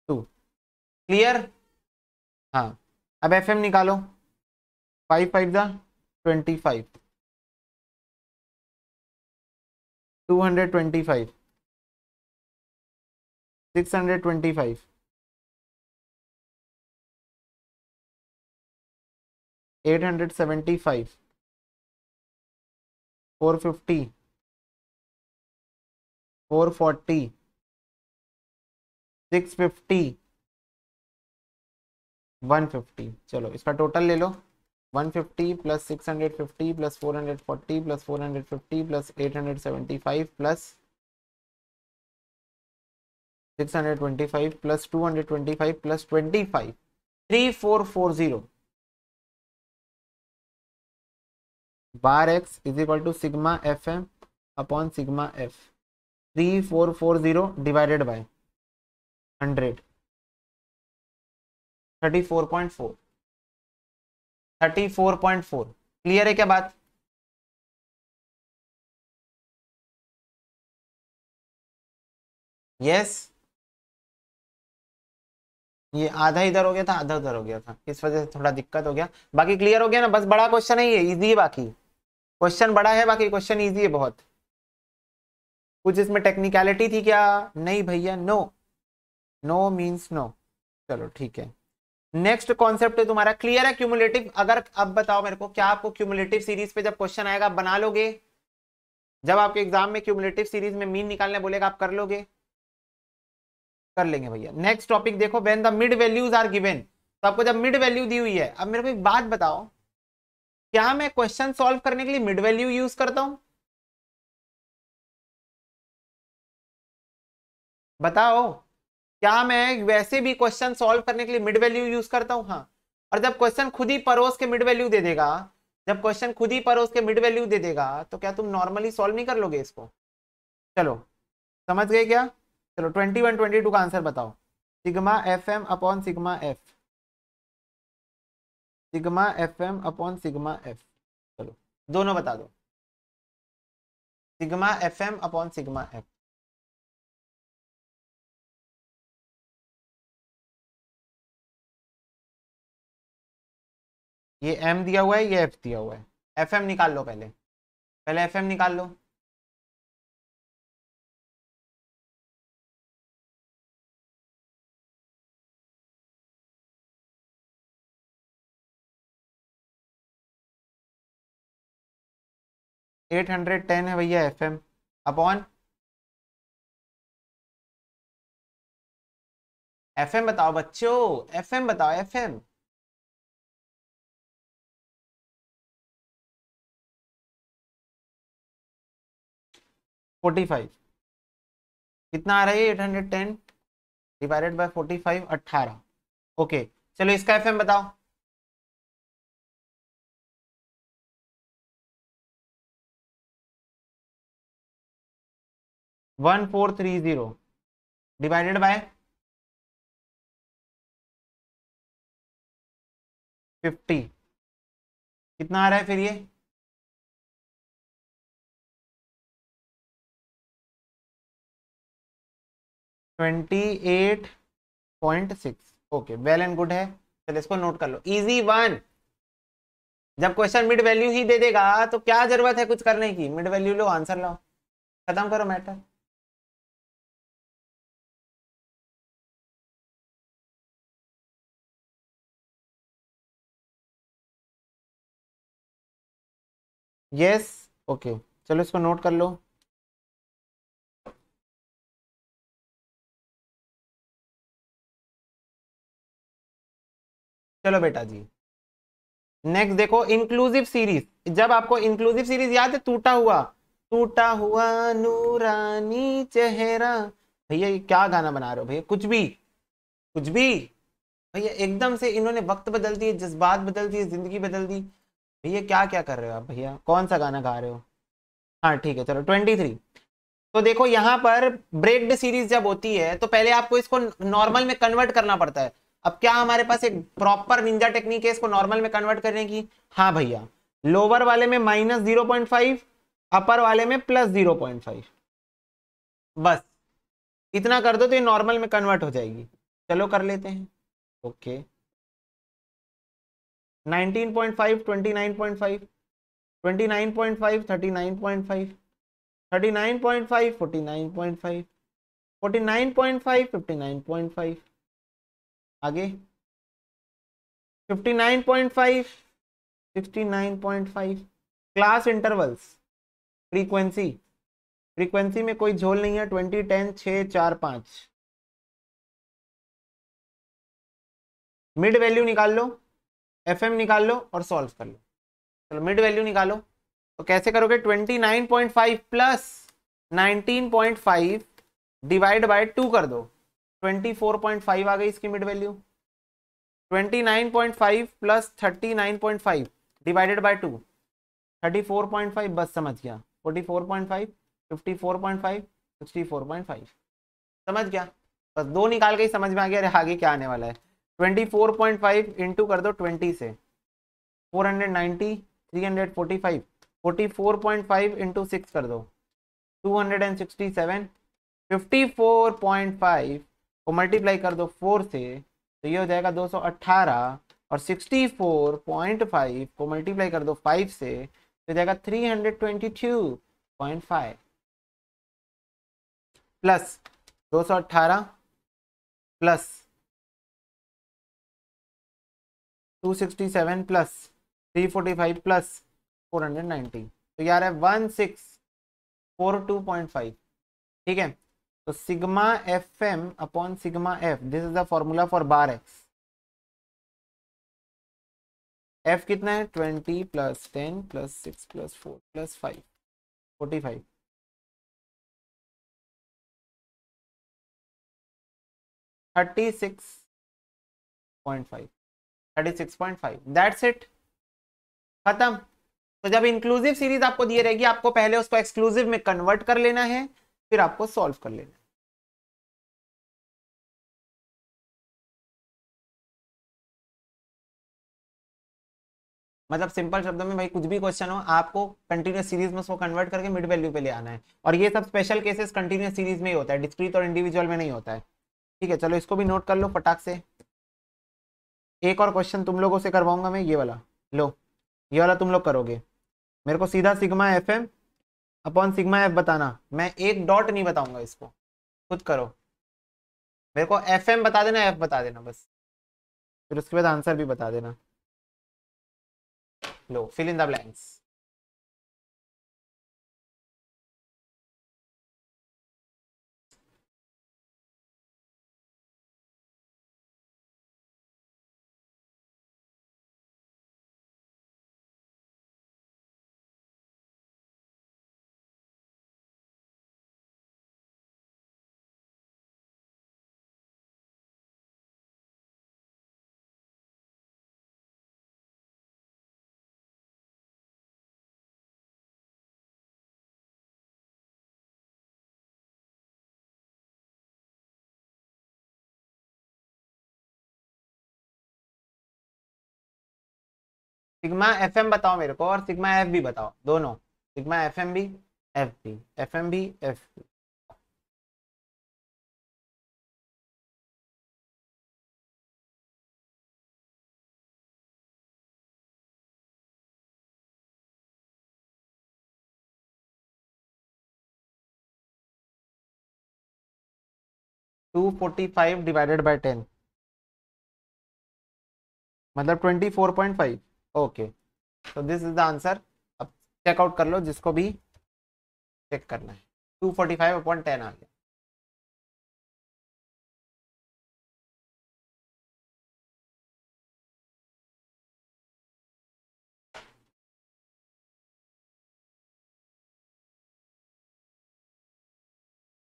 2। क्लियर? हाँ, अब एफ एम निकालो। 5 5 जा 25, 225, 625, 875, 450, 440, 650, 150। चलो इसका टोटल ले लो। 150 plus 650 plus 440 plus 450 plus 875 plus 625 plus 225 plus 25, 3440। Bar X is equal to sigma F M upon sigma F. 3440 divided by 100, 34.4, 34.4। Clear है क्या बात? यस। ये आधा इधर हो गया था, आधा उधर हो गया था, इस वजह से थोड़ा दिक्कत हो गया। बाकी क्लियर हो गया ना? बस बड़ा क्वेश्चन है ये, इजी है। बाकी क्वेश्चन बड़ा है, बाकी क्वेश्चन इजी है बहुत। कुछ इसमें टेक्निकलिटी थी क्या? नहीं भैया, नो। No means no. चलो ठीक है। नेक्स्ट कॉन्सेप्ट है तुम्हारा, क्लियर है? क्यूमुलेटिव। अगर अब बताओ मेरे को, क्या आपको क्यूमुलेटिव सीरीज पे जब क्वेश्चन आएगा आप बना लोगे? जब आपके एग्जाम में क्यूमुलेटिव सीरीज में मीन निकालने बोलेगा आप कर लोगे? कर लेंगे भैया। नेक्स्ट टॉपिक देखो, when the mid values are given. तो आपको जब मिड वैल्यू दी हुई है, अब मेरे को एक बात बताओ, क्या मैं क्वेश्चन सॉल्व करने के लिए मिड वैल्यू यूज करता हूं? बताओ, क्या मैं वैसे भी क्वेश्चन सॉल्व करने के लिए मिड वैल्यू यूज करता हूं? हाँ। और जब क्वेश्चन खुद ही परोस के मिड वैल्यू दे देगा, जब क्वेश्चन खुद ही परोस के मिड वैल्यू दे देगा, तो क्या तुम नॉर्मली सॉल्व नहीं कर लोगे इसको? चलो, समझ गए क्या? चलो 21 22 का आंसर बताओ। Sigma F M upon sigma F, sigma F M upon sigma F. चलो दोनों बता दो। Sigma F M upon sigma F. ये एम दिया हुआ है, ये एफ दिया हुआ है। एफ एम निकाल लो पहले, पहले एफ एम निकाल लो। एट 810 है भैया F M, upon F M बताओ बच्चों, एफ एम बताओ, एफ एम। 45 कितना आ रहा है? 810 डिवाइडेड बाय 45, 18। ओके, चलो इसका एफ एम बताओ। 1430 डिवाइडेड बाय 50, कितना आ रहा है फिर ये? 28.6। ओके, वेल एंड गुड है। चलो इसको नोट कर लो, इजी वन। जब क्वेश्चन मिड वैल्यू ही दे देगा तो क्या जरूरत है कुछ करने की? मिड वैल्यू लो, आंसर लाओ, खत्म करो मैटर। यस। ओके, चलो इसको नोट कर लो। चलो बेटा जी, नेक्स्ट देखो, इंक्लूसिव सीरीज। जब आपको इंक्लूसिव सीरीज याद है, टूटा हुआ, टूटा हुआ नूरानी चेहरा। भैया ये क्या गाना बना रहे हो भैया? कुछ भी, कुछ भी। भैया एकदम से इन्होंने वक्त बदल दिए, जज्बात बदल दिए, जिंदगी बदल दी। भैया क्या क्या कर रहे हो आप? भैया कौन सा गाना गा रहे हो? हाँ ठीक है, चलो 23। तो देखो यहाँ पर ब्रेक्ड सीरीज जब होती है तो पहले आपको इसको नॉर्मल में कन्वर्ट करना पड़ता है। अब क्या हमारे पास एक प्रॉपर निंजा टेक्निक है इसको नॉर्मल में कन्वर्ट करने की? हाँ भैया, लोअर वाले में -0.5, अपर वाले में +0.5, बस इतना कर दो तो ये नॉर्मल में कन्वर्ट हो जाएगी। चलो कर लेते हैं। ओके 19.5 29.5, 29.5 39.5, 39.5 49.5, 49.5 59.5, आगे 59.5 69.5। क्लास इंटरवल्स, फ्रीक्वेंसी, फ्रीक्वेंसी में कोई झोल नहीं है, 20 10 6 4 5। मिड वैल्यू निकाल लो, एफएम निकाल लो और सॉल्व कर लो। चलो मिड वैल्यू निकालो, तो कैसे करोगे? 29.5 प्लस 19.5 डिवाइड बाय 2 कर दो, 24.5 आ गई इसकी mid value. 29.5 plus 39.5 divided by 2, 34.5, बस समझ गया। 44.5 54.5 64.5, समझ गया? बस दो निकाल के ही समझ में आ गया अरे आगे क्या आने वाला है। 24.5 इंटू कर दो 20 से, 490 345, 44.5 इंटू 6 कर दो 267, 54.5 को मल्टीप्लाई कर दो 4 से तो ये हो जाएगा 218, और 64.5 को मल्टीप्लाई कर दो 5 से तो जाएगा 322.5 प्लस 218 प्लस 267 प्लस 345 प्लस 490, तो यार है 1642.5। ठीक है, तो sigma F M upon sigma F, this is the formula for bar X. F कितना है? 20 plus 10 plus 6 plus 4 plus 5 45, 36.5 36.5, that's it, खत्म। तो जब इंक्लूसिव सीरीज आपको दी रहेगी आपको पहले उसको एक्सक्लूसिव में कन्वर्ट कर लेना है, फिर आपको सॉल्व कर लेना है। मतलब सिंपल शब्दों में भाई कुछ भी क्वेश्चन हो आपको कंटिन्यूस सीरीज में उसको कन्वर्ट करके मिड वैल्यू पे ले आना है, और ये सब स्पेशल केसेस कंटिन्यूस सीरीज में ही होता है, डिस्क्रीट और इंडिविजुअल में नहीं होता है। ठीक है, चलो इसको भी नोट कर लो फटाक से। एक और क्वेश्चन तुम लोगों से करवाऊंगा मैं, ये वाला लो, ये वाला तुम लोग करोगे। मेरे को सीधा sigma F M upon sigma F बताना, मैं एक डॉट नहीं बताऊंगा, इसको खुद करो। मेरे को एफ एम बता देना, एफ बता देना बस, फिर उसके बाद आंसर भी बता देना। लो fill in the blanks. Sigma F M बताओ मेरे को, और सिग्मा एफ भी बताओ, दोनों, सिग्मा एफ एम भी एफ भी, एफ एम भी एफ भी। टू 245 डिवाइडेड बाई 10 मतलब 24.5। ओके, तो दिस इज द आंसर। अब चेकआउट कर लो जिसको भी चेक करना है, 245/10 आ गया।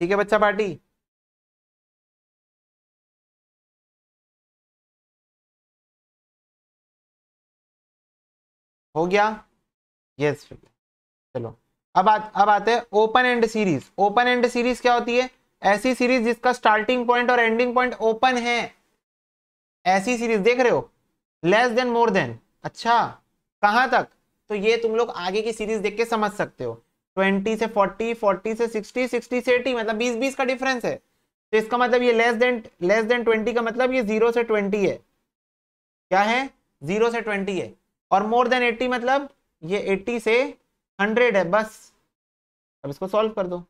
ठीक है बच्चा पार्टी, हो गया? यस yes, चलो अब आते हैं open and series. Open and series क्या होती है? ऐसी सीरीज जिसका स्टार्टिंग पॉइंट और एंडिंग पॉइंट ओपन है। ऐसी सीरीज देख रहे हो, लेस देन मोर देन, अच्छा कहां तक, तो ये तुम लोग आगे की सीरीज देख के समझ सकते हो। 20 से 40, 40 से 60, 60 से 80, मतलब 20-20 का डिफरेंस है। तो इसका मतलब ये लेस देन 20 का मतलब ये 0 से 20 है, क्या है 0 से 20 है। और मोर देन 80 मतलब ये 80 से 100 है बस। अब इसको सॉल्व कर दो।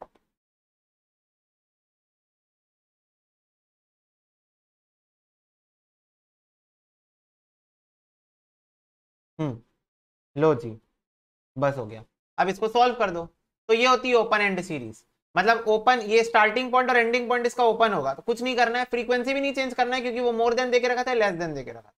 लो जी, बस हो गया। अब इसको सॉल्व कर दो। तो ये होती है ओपन एंड सीरीज, मतलब ओपन, ये स्टार्टिंग पॉइंट और एंडिंग पॉइंट इसका ओपन होगा, तो कुछ नहीं करना है, फ्रीक्वेंसी भी नहीं चेंज करना है, क्योंकि वो मोर देन देके रखा था, लेस देन देके रखा था।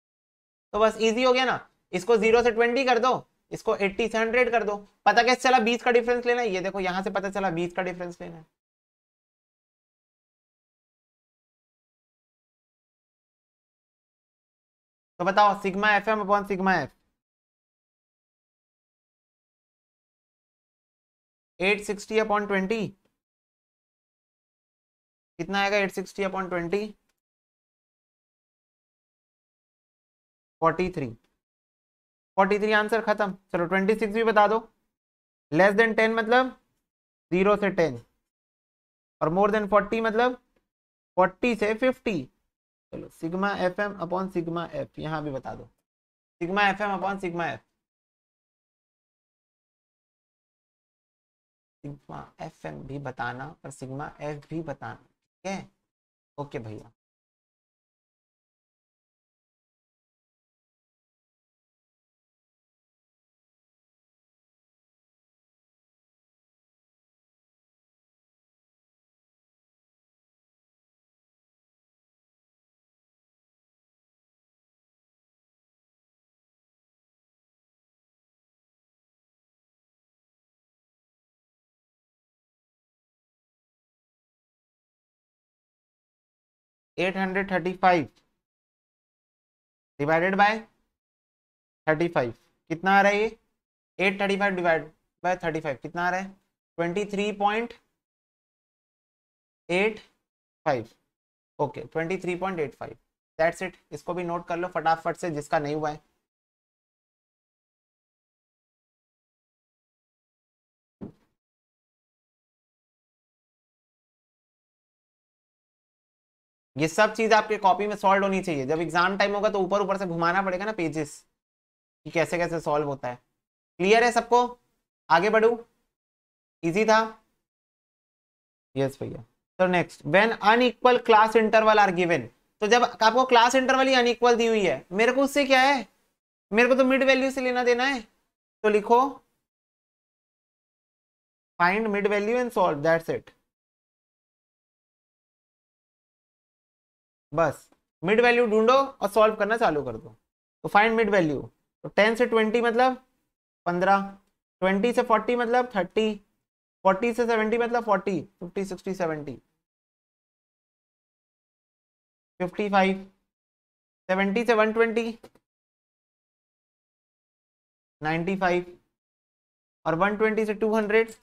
तो बस इजी हो गया ना। इसको 0 से 20 कर दो, इसको 80 से 100 कर दो। पता कैसे चला 20 का डिफरेंस लेना है, ये देखो यहां से पता चला 20 का डिफरेंस लेना है। तो बताओ sigma F M upon sigma F, 860 upon 20 कितना आएगा, 860 अपॉन 20 43। 43 आंसर खत्म। चलो 26 भी बता दो। लेस देन 10 मतलब 0 से 10, और मोर देन 40 मतलब 40 से 50। चलो sigma F M upon sigma F यहां भी बता दो, sigma F M upon sigma F, sigma F M भी बताना और सिग्मा एफ भी बताना, ठीक है। ओके भैया। 835 डिवाइडेड बाय 35 कितना आ रहा है ये, 835 डिवाइड बाय 35 कितना आ रहा है, 23.85। Okay 23.85, that's it. इसको भी नोट कर लो फटाफट से जिसका नहीं हुआ है। ये सब चीज आपके कॉपी में सॉल्व होनी चाहिए, जब एग्जाम टाइम होगा तो ऊपर ऊपर से घुमाना पड़ेगा ना पेजेस, कि कैसे कैसे सॉल्व होता है। क्लियर है सबको, आगे बढ़ू, इजी था। यस भैया। तो next, when unequal class interval are given, तो जब आपको क्लास इंटरवल ही अनइक्वल दी हुई है, मेरे को उससे क्या है, मेरे को तो मिड वैल्यू से लेना देना है। तो लिखो find mid value and solve, that's it. बस मिड वैल्यू ढूंढो और सॉल्व करना चालू कर दो। तो फाइंड मिड वैल्यू, तो 10 से 20 मतलब 15, 20 से 40 मतलब 30, 40 से 70 मतलब 40, 50, 60, 70, 55, 70 से 120 95, और 120 से 200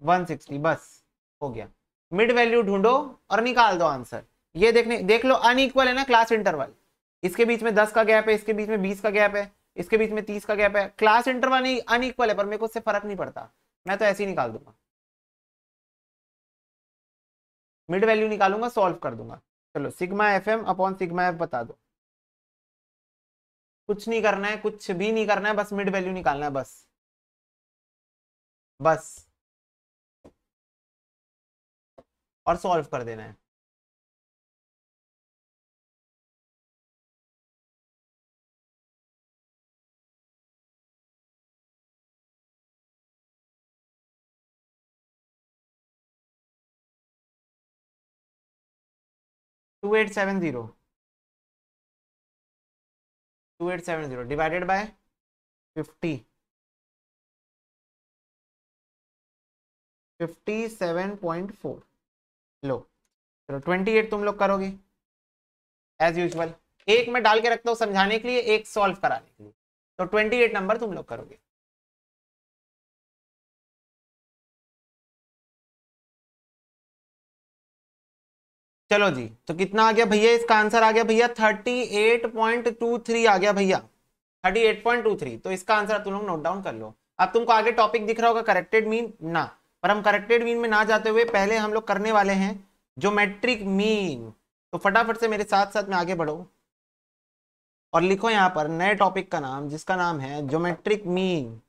160। बस हो गया। मिड वैल्यू ढूंढो और निकाल दो आंसर। ये देख लो अनइक्वल है ना क्लास इंटरवल, इसके बीच में 10 का गैप है, इसके बीच में 20 का गैप है, इसके बीच में 30 का गैप है, क्लास इंटरवल अनइक्वल है, पर मेरे को उससे फर्क नहीं पड़ता, मैं तो ऐसे ही निकाल दूंगा, मिड वैल्यू निकालूंगा, सॉल्व कर दूंगा। चलो sigma F M upon sigma F बता दो। कुछ नहीं करना है, कुछ भी नहीं करना है, बस मिड वैल्यू निकालना है बस, बस और सॉल्व कर देना है। Two eight seven zero 2870 divided by 50, 57.4। लो चलो 28 तुम लोग करोगे एज यूजुअल, एक मैं डाल के रखता हूँ समझाने के लिए, एक सॉल्व कराने के लिए। तो 28 नंबर तुम लोग करोगे। चलो जी, तो कितना आ गया भैया, इसका आंसर आ गया भैया 38.23 आ गया भैया, 38.23। तो इसका आंसर तुम लोग नोट डाउन कर लो। अब तुमको आगे टॉपिक दिख रहा होगा करेक्टेड मीन ना, पर हम करेक्टेड मीन में ना जाते हुए पहले हम लोग करने वाले हैं ज्योमेट्रिक मीन। तो फटाफट से मेरे साथ साथ में आगे बढ़ो और लिखो यहां पर नए टॉपिक का नाम, जिसका नाम है ज्योमेट्रिक मीन।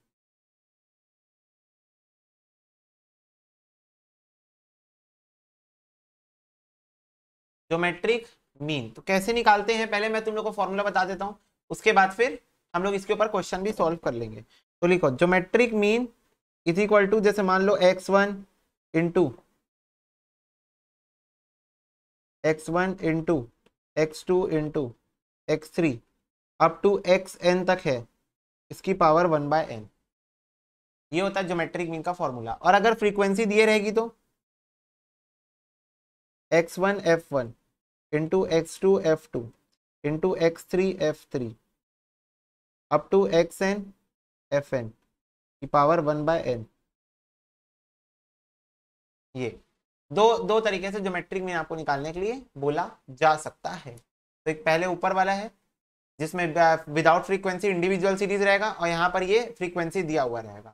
ज्योमेट्रिक मीन तो कैसे निकालते हैं, पहले मैं तुम लोग को फॉर्मूला बता देता हूं, उसके बाद फिर हम लोग इसके ऊपर क्वेश्चन भी सॉल्व कर लेंगे। तो लिखो geometric mean is equal to, जैसे मान लो x1 into x1 into x2 into x3 up to xn तक है, इसकी पावर 1/n। ये होता है ज्योमेट्रिक मीन का फॉर्मूला। और अगर फ्रीक्वेंसी दिए रहेगी तो x1 f1 into x2 f2 into x3 f3 up to xn fn की पावर 1/n। ये दो दो तरीके से ज्योमेट्रिक मीन आपको निकालने के लिए बोला जा सकता है। तो एक पहले ऊपर वाला है जिसमें विदाउट फ्रीक्वेंसी इंडिविजुअल सीरीज रहेगा, और यहाँ पर ये फ्रीक्वेंसी दिया हुआ रहेगा।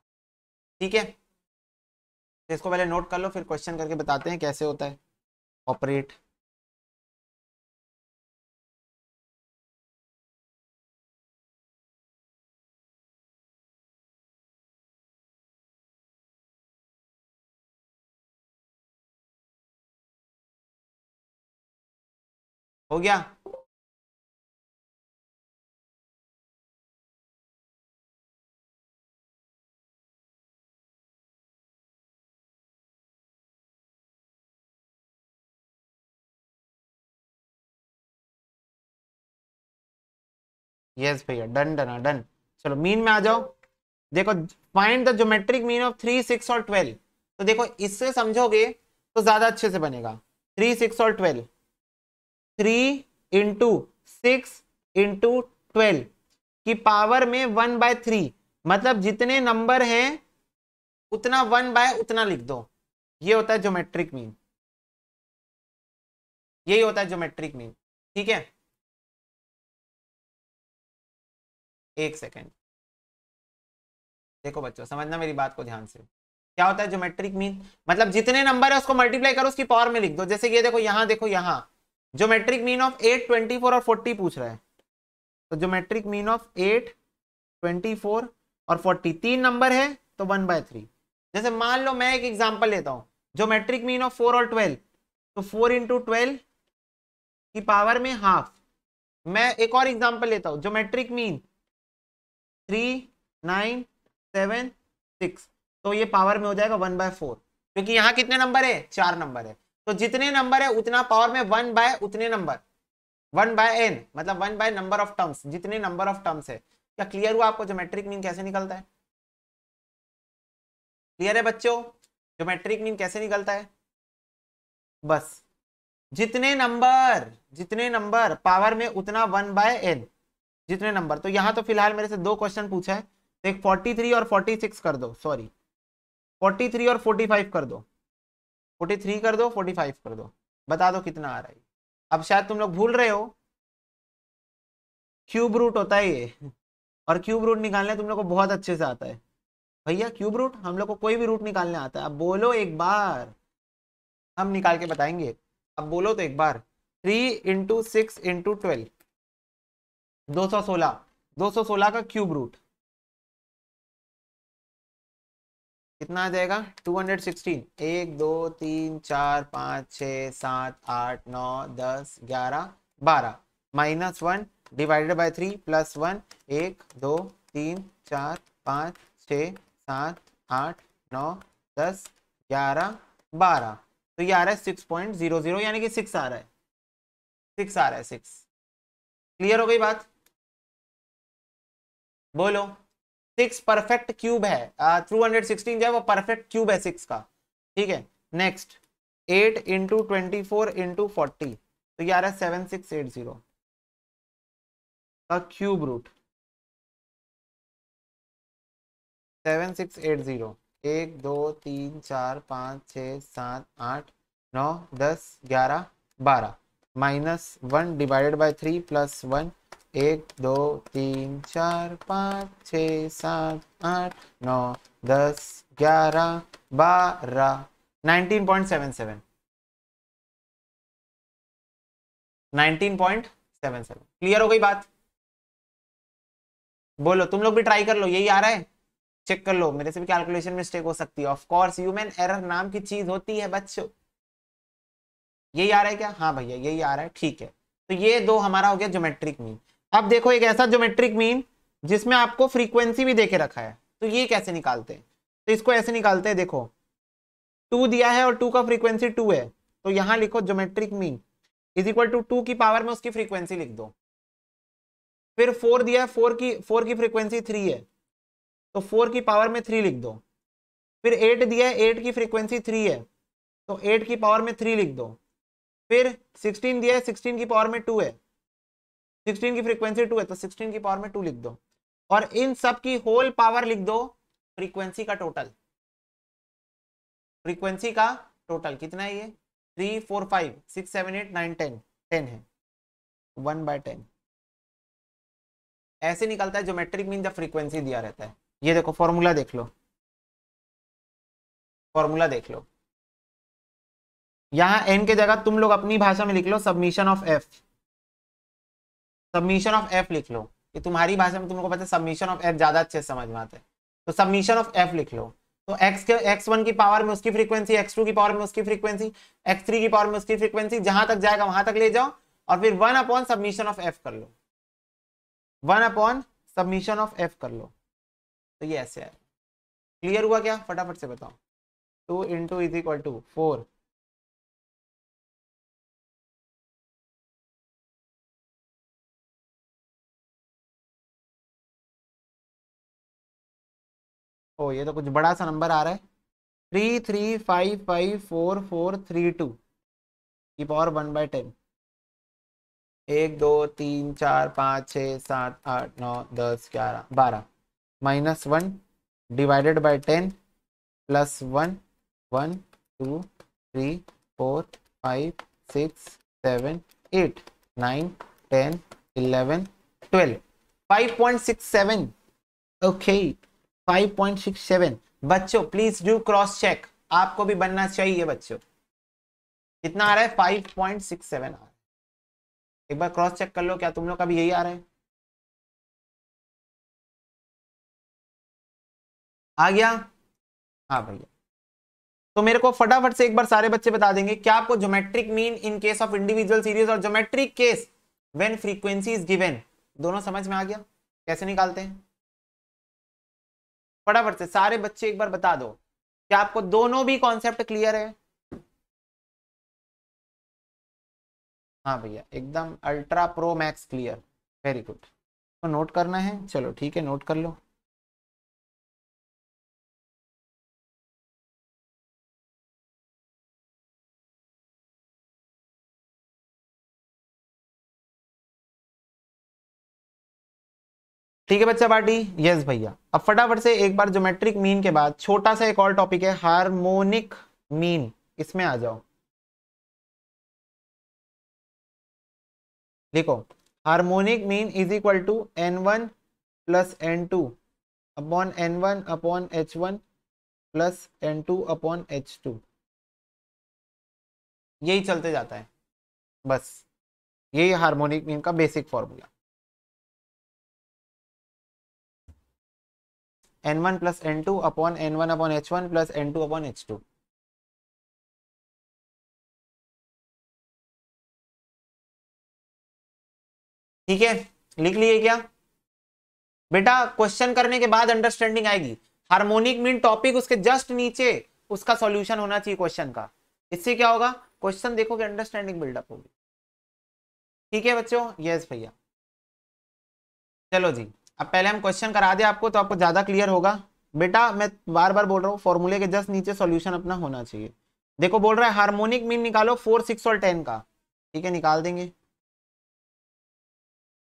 ठीक है, तो इसको पहले नोट कर लो, फिर क्वेश्चन करके बताते हैं कैसे होता है ऑपरेट। हो गया? यस भैया, डन डन डन। चलो मीन में आ जाओ। देखो, find the geometric mean of 3, 6 और 12। तो देखो, इससे समझोगे तो ज्यादा अच्छे से बनेगा। 3, 6 और 12, 3 इंटू 6 इंटू 12 की पावर में 1/3, मतलब जितने नंबर हैं उतना 1/उतना लिख दो। ये होता है ज्योमेट्रिक मीन, यही होता है ज्योमेट्रिक मीन। ठीक है, एक सेकेंड, देखो बच्चों समझना मेरी बात को ध्यान से। क्या होता है ज्योमेट्रिक मीन, मतलब जितने नंबर है उसको मल्टीप्लाई करो, उसकी पावर में लिख दो। जैसे ये देखो यहाँ, देखो यहाँ ज्योमेट्रिक मीन ऑफ 8, 24 और 40 पूछ रहा है। तो ज्योमेट्रिक मीन ऑफ 8, 24 और 40 तीन नंबर है तो 1/3। जैसे मान लो मैं एक एग्जांपल लेता हूं, ज्योमेट्रिक मीन ऑफ 4 और 12, तो 4 इंटू 12 की पावर में हाफ। मैं एक और एग्जांपल लेता हूं, ज्योमेट्रिक मीन 3, 9, 7, 6, तो ये पावर में हो जाएगा 1/4, क्योंकि यहाँ कितने नंबर है, 4 नंबर है। तो जितने नंबर है उतना पावर में 1/उतने नंबर, 1/n, मतलब 1/ नंबर ऑफ टर्म्स, जितने नंबर ऑफ टर्म्स है। क्या क्लियर हुआ आपको ज्योमेट्रिक मीन कैसे निकलता है? क्लियर है बच्चों, ज्योमेट्रिक मीन कैसे निकलता है? बस जितने नंबर पावर में उतना 1/n, जितने नंबर। तो यहां तो फिलहाल मेरे से दो क्वेश्चन पूछा है, तो एक 43 और 46 कर दो, सॉरी 43 और 45 कर दो, 43 कर दो, 45 कर दो, बता दो कितना आ रहा है। अब शायद तुम लोग भूल रहे हो, क्यूब रूट होता है ये, और क्यूब रूट निकालने तुम लोग को बहुत अच्छे से आता है भैया। क्यूब रूट हम लोग को कोई भी रूट निकालने आता है। अब बोलो एक बार, हम निकाल के बताएंगे। अब बोलो तो एक बार, 3 इंटू 6 इंटू 12, 216, 216 का क्यूब रूट कितना आ जाएगा? 216। 1 2 3 4 5 6 7 8 9 10 11 12 -1 डिवाइडेड बाय 3 +1, 1 2 3 4 5 6 7 8 9 10 11 12। तो ये आ रहा है 6.00, यानी कि 6 आ रहा है, 6 आ रहा है, 6। क्लियर हो गई बात? बोलो। 6 परफेक्ट क्यूब है, 216 जो है वो परफेक्ट क्यूब है 6 का। ठीक है, नेक्स्ट 8 इंटू 24 इंटू 40, तो ये आ रहा है 7680 का cube root. 7680, 1 2 3 4 5 6 7 8 9 10 11 12 -1 divided by 3 plus 1 1 2 3 4 5 6 7 8 9 10 11 12 19.77 19.77 clear हो गई बात? बोलो तुम लोग भी ट्राई कर लो, यही आ रहा है? चेक कर लो, मेरे से भी कैलकुलेशन मिस्टेक हो सकती है, ऑफ कोर्स ह्यूमन एरर नाम की चीज होती है बच्चों। यही आ रहा है क्या? हाँ भैया यही आ रहा है, ठीक है। तो ये दो हमारा हो गया ज्योमेट्रिक मीन। अब देखो एक ऐसा ज्योमेट्रिक मीन जिसमें आपको फ्रीक्वेंसी भी देके रखा है, तो ये कैसे निकालते हैं? तो इसको ऐसे निकालते हैं, देखो 2 दिया है और 2 का फ्रीक्वेंसी 2 है, तो यहां लिखो geometric mean is equal to 2 की पावर में उसकी फ्रीक्वेंसी लिख दो। फिर 4 दिया है, 4 की फ्रीक्वेंसी 3 है, तो 4 की पावर में 3 लिख दो। फिर 8 दिया है, 8 की फ्रीक्वेंसी 3 है, तो 8 की पावर में 3 लिख दो। फिर 16 दिया है, 16 की पावर में 2 है, 16 की फ्रीक्वेंसी 2 है, तो 16 की पावर में 2 लिख दो। और इन सब की होल पावर लिख दो, फ्रीक्वेंसी का टोटल। फ्रीक्वेंसी का टोटल कितना है? ये 3 4 5 6 7 8 9 10 10 है, 1/10 ऐसे निकलता है ज्योमेट्रिक मीन जब फ्रीक्वेंसी दिया रहता है। ये देखो फॉर्मूला देख लो, फॉर्मूला देख लो, यहां एन के जगह तुम लोग अपनी भाषा में लिख लो submission of F, submission of F लिख लो। ये तुम्हारी भाषा में तुम लोगों को पता है सबमिशन ऑफ एफ ज्यादा अच्छे से समझ में आता है, तो सबमिशन ऑफ एफ लिख लो। तो x1 की पावर में उसकी फ्रीक्वेंसी, x2 की पावर में उसकी फ्रीक्वेंसी, x3 की पावर में उसकी फ्रीक्वेंसी, जहां तक जाएगा वहां तक ले जाओ और फिर 1 अपॉन सबमिशन ऑफ एफ कर लो, 1 अपॉन सबमिशन ऑफ एफ कर लो। तो ये ऐसे है। क्लियर हुआ क्या? फटाफट से बताओ। 2 इंटू इज इक्वल टू 4, ओ ये तो कुछ बड़ा सा नंबर आ रहा है, 335544432 की power 1/10। 1 2 3 4 5 6 7 8 9 10 11 12 -1 divided by 10 plus 1 1 2 3 4 5 6 7 8 9 10 11 12 5.67। Okay 5.67। बच्चों प्लीज डू क्रॉस चेक, आपको भी बनना चाहिए बच्चों। कितना आ रहा है? 5.67 आ रहा है। एक बार क्रॉस चेक कर लो, क्या तुम लोग का भी यही आ रहा है? आ गया? हाँ भैया। तो मेरे को फटाफट से एक बार सारे बच्चे बता देंगे क्या आपको geometric mean in case of individual series और geometric case when frequency is given दोनों समझ में आ गया? कैसे निकालते हैं फटाफट से सारे बच्चे एक बार बता दो, क्या आपको दोनों भी कॉन्सेप्ट क्लियर है? हाँ भैया एकदम ultra pro max clear, very good. तो नोट करना है, चलो ठीक है नोट कर लो। ठीक है बच्चा पार्टी, यस भैया। अब फटाफट से एक बार ज्योमेट्रिक मीन के बाद छोटा सा एक और टॉपिक है हार्मोनिक मीन, इसमें आ जाओ। देखो harmonic mean is equal to n1 plus n2 upon n1 upon h1 plus n2 upon h2, यही चलते जाता है बस, यही हार्मोनिक मीन का basic formula. n1 plus n2 upon n1 upon h1 plus n2 upon h2। ठीक है लिख लिए क्या बेटा? क्वेश्चन करने के बाद अंडरस्टैंडिंग आएगी। हार्मोनिक मीन टॉपिक उसके जस्ट नीचे उसका सॉल्यूशन होना चाहिए क्वेश्चन का, इससे क्या होगा क्वेश्चन देखोगे अंडरस्टैंडिंग बिल्डअप होगी। ठीक है बच्चों, यस भैया। चलो जी, अब पहले हम क्वेश्चन करा दे आपको तो आपको ज्यादा क्लियर होगा। बेटा मैं बार बार बोल रहा हूँ फॉर्मूले के जस्ट नीचे सॉल्यूशन अपना होना चाहिए। देखो बोल रहा है हार्मोनिक मीन निकालो 4 6 और 10 का, ठीक है निकाल देंगे।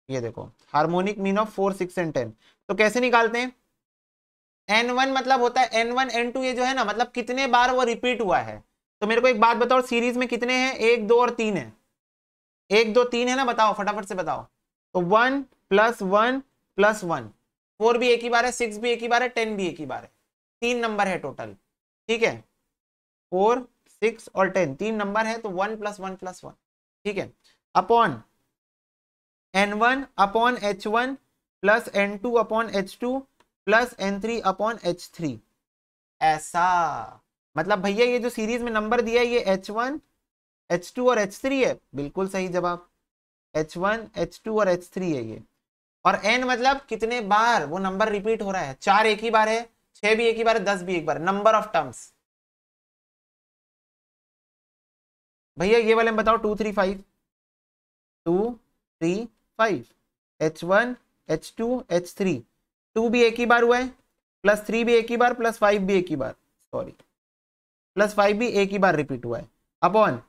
ये देखो हार्मोनिक मीन ऑफ 4 6 एंड 10, तो कैसे निकालते हैं? n1 मतलब होता है n1 n2, ये जो है ना मतलब कितने बार वो रिपीट हुआ है। तो मेरे को एक बात बताओ सीरीज में कितने हैं? 1 2 और 3 है, 1 2 3 है ना, बताओ फटाफट से बताओ। तो 1 + 1 + 1, 4 भी एक ही बार है, 6 भी एक ही बार है, 10 भी एक ही बार है, 3 नंबर है टोटल। ठीक है, 4 6 और 10 3 नंबर है, तो 1 + 1 + 1। ठीक है, upon n1 upon h1 plus n2 upon h2 plus n3 upon h3। ऐसा मतलब भैया ये जो सीरीज में नंबर दिया है ये h1 h2 और h3 है, बिल्कुल सही जवाब। h1 h2 और h3 है ये। और n मतलब कितने बार वो नंबर रिपीट हो रहा है, 4 एक ही बार है, 6 भी एक ही बार है, 10 भी एक बार, नंबर ऑफ टर्म्स। भैया ये वाले में बताओ 2 3 5, 2 3 5, h1 h2 h3, 2 भी एक ही बार हुआ है, +3 भी एक ही बार, +5 भी एक ही बार, सॉरी +5 भी एक ही बार रिपीट हुआ है, upon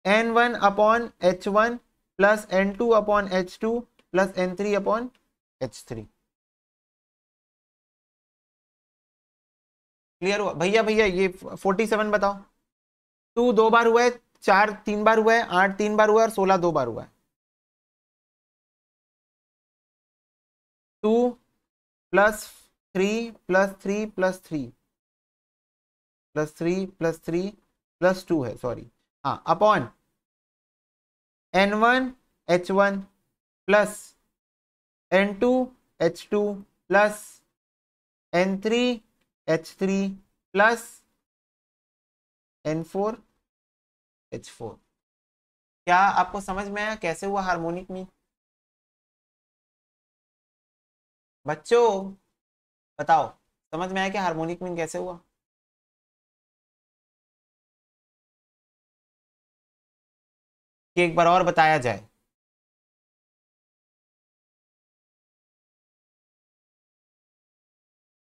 n1 upon h1 plus n2 upon h2 plus n3 upon h3। Clear हुआ भैया? भैया ये 47 बताओ। 2 2 बार हुआ है, 4 3 बार हुआ है, 8 3 बार हुआ है और 16 2 बार हुआ है। 2 + 3 + 3 + 3 + 3 + 3 + 2 है, सॉरी हाँ, upon n1 h1 plus n2 h2 plus n3 h3 plus n4 h4। क्या आपको समझ में आया कैसे हुआ हार्मोनिक मीन? बच्चों बताओ, समझ में आया कि हार्मोनिक मीन कैसे हुआ? कि एक बार और बताया जाए?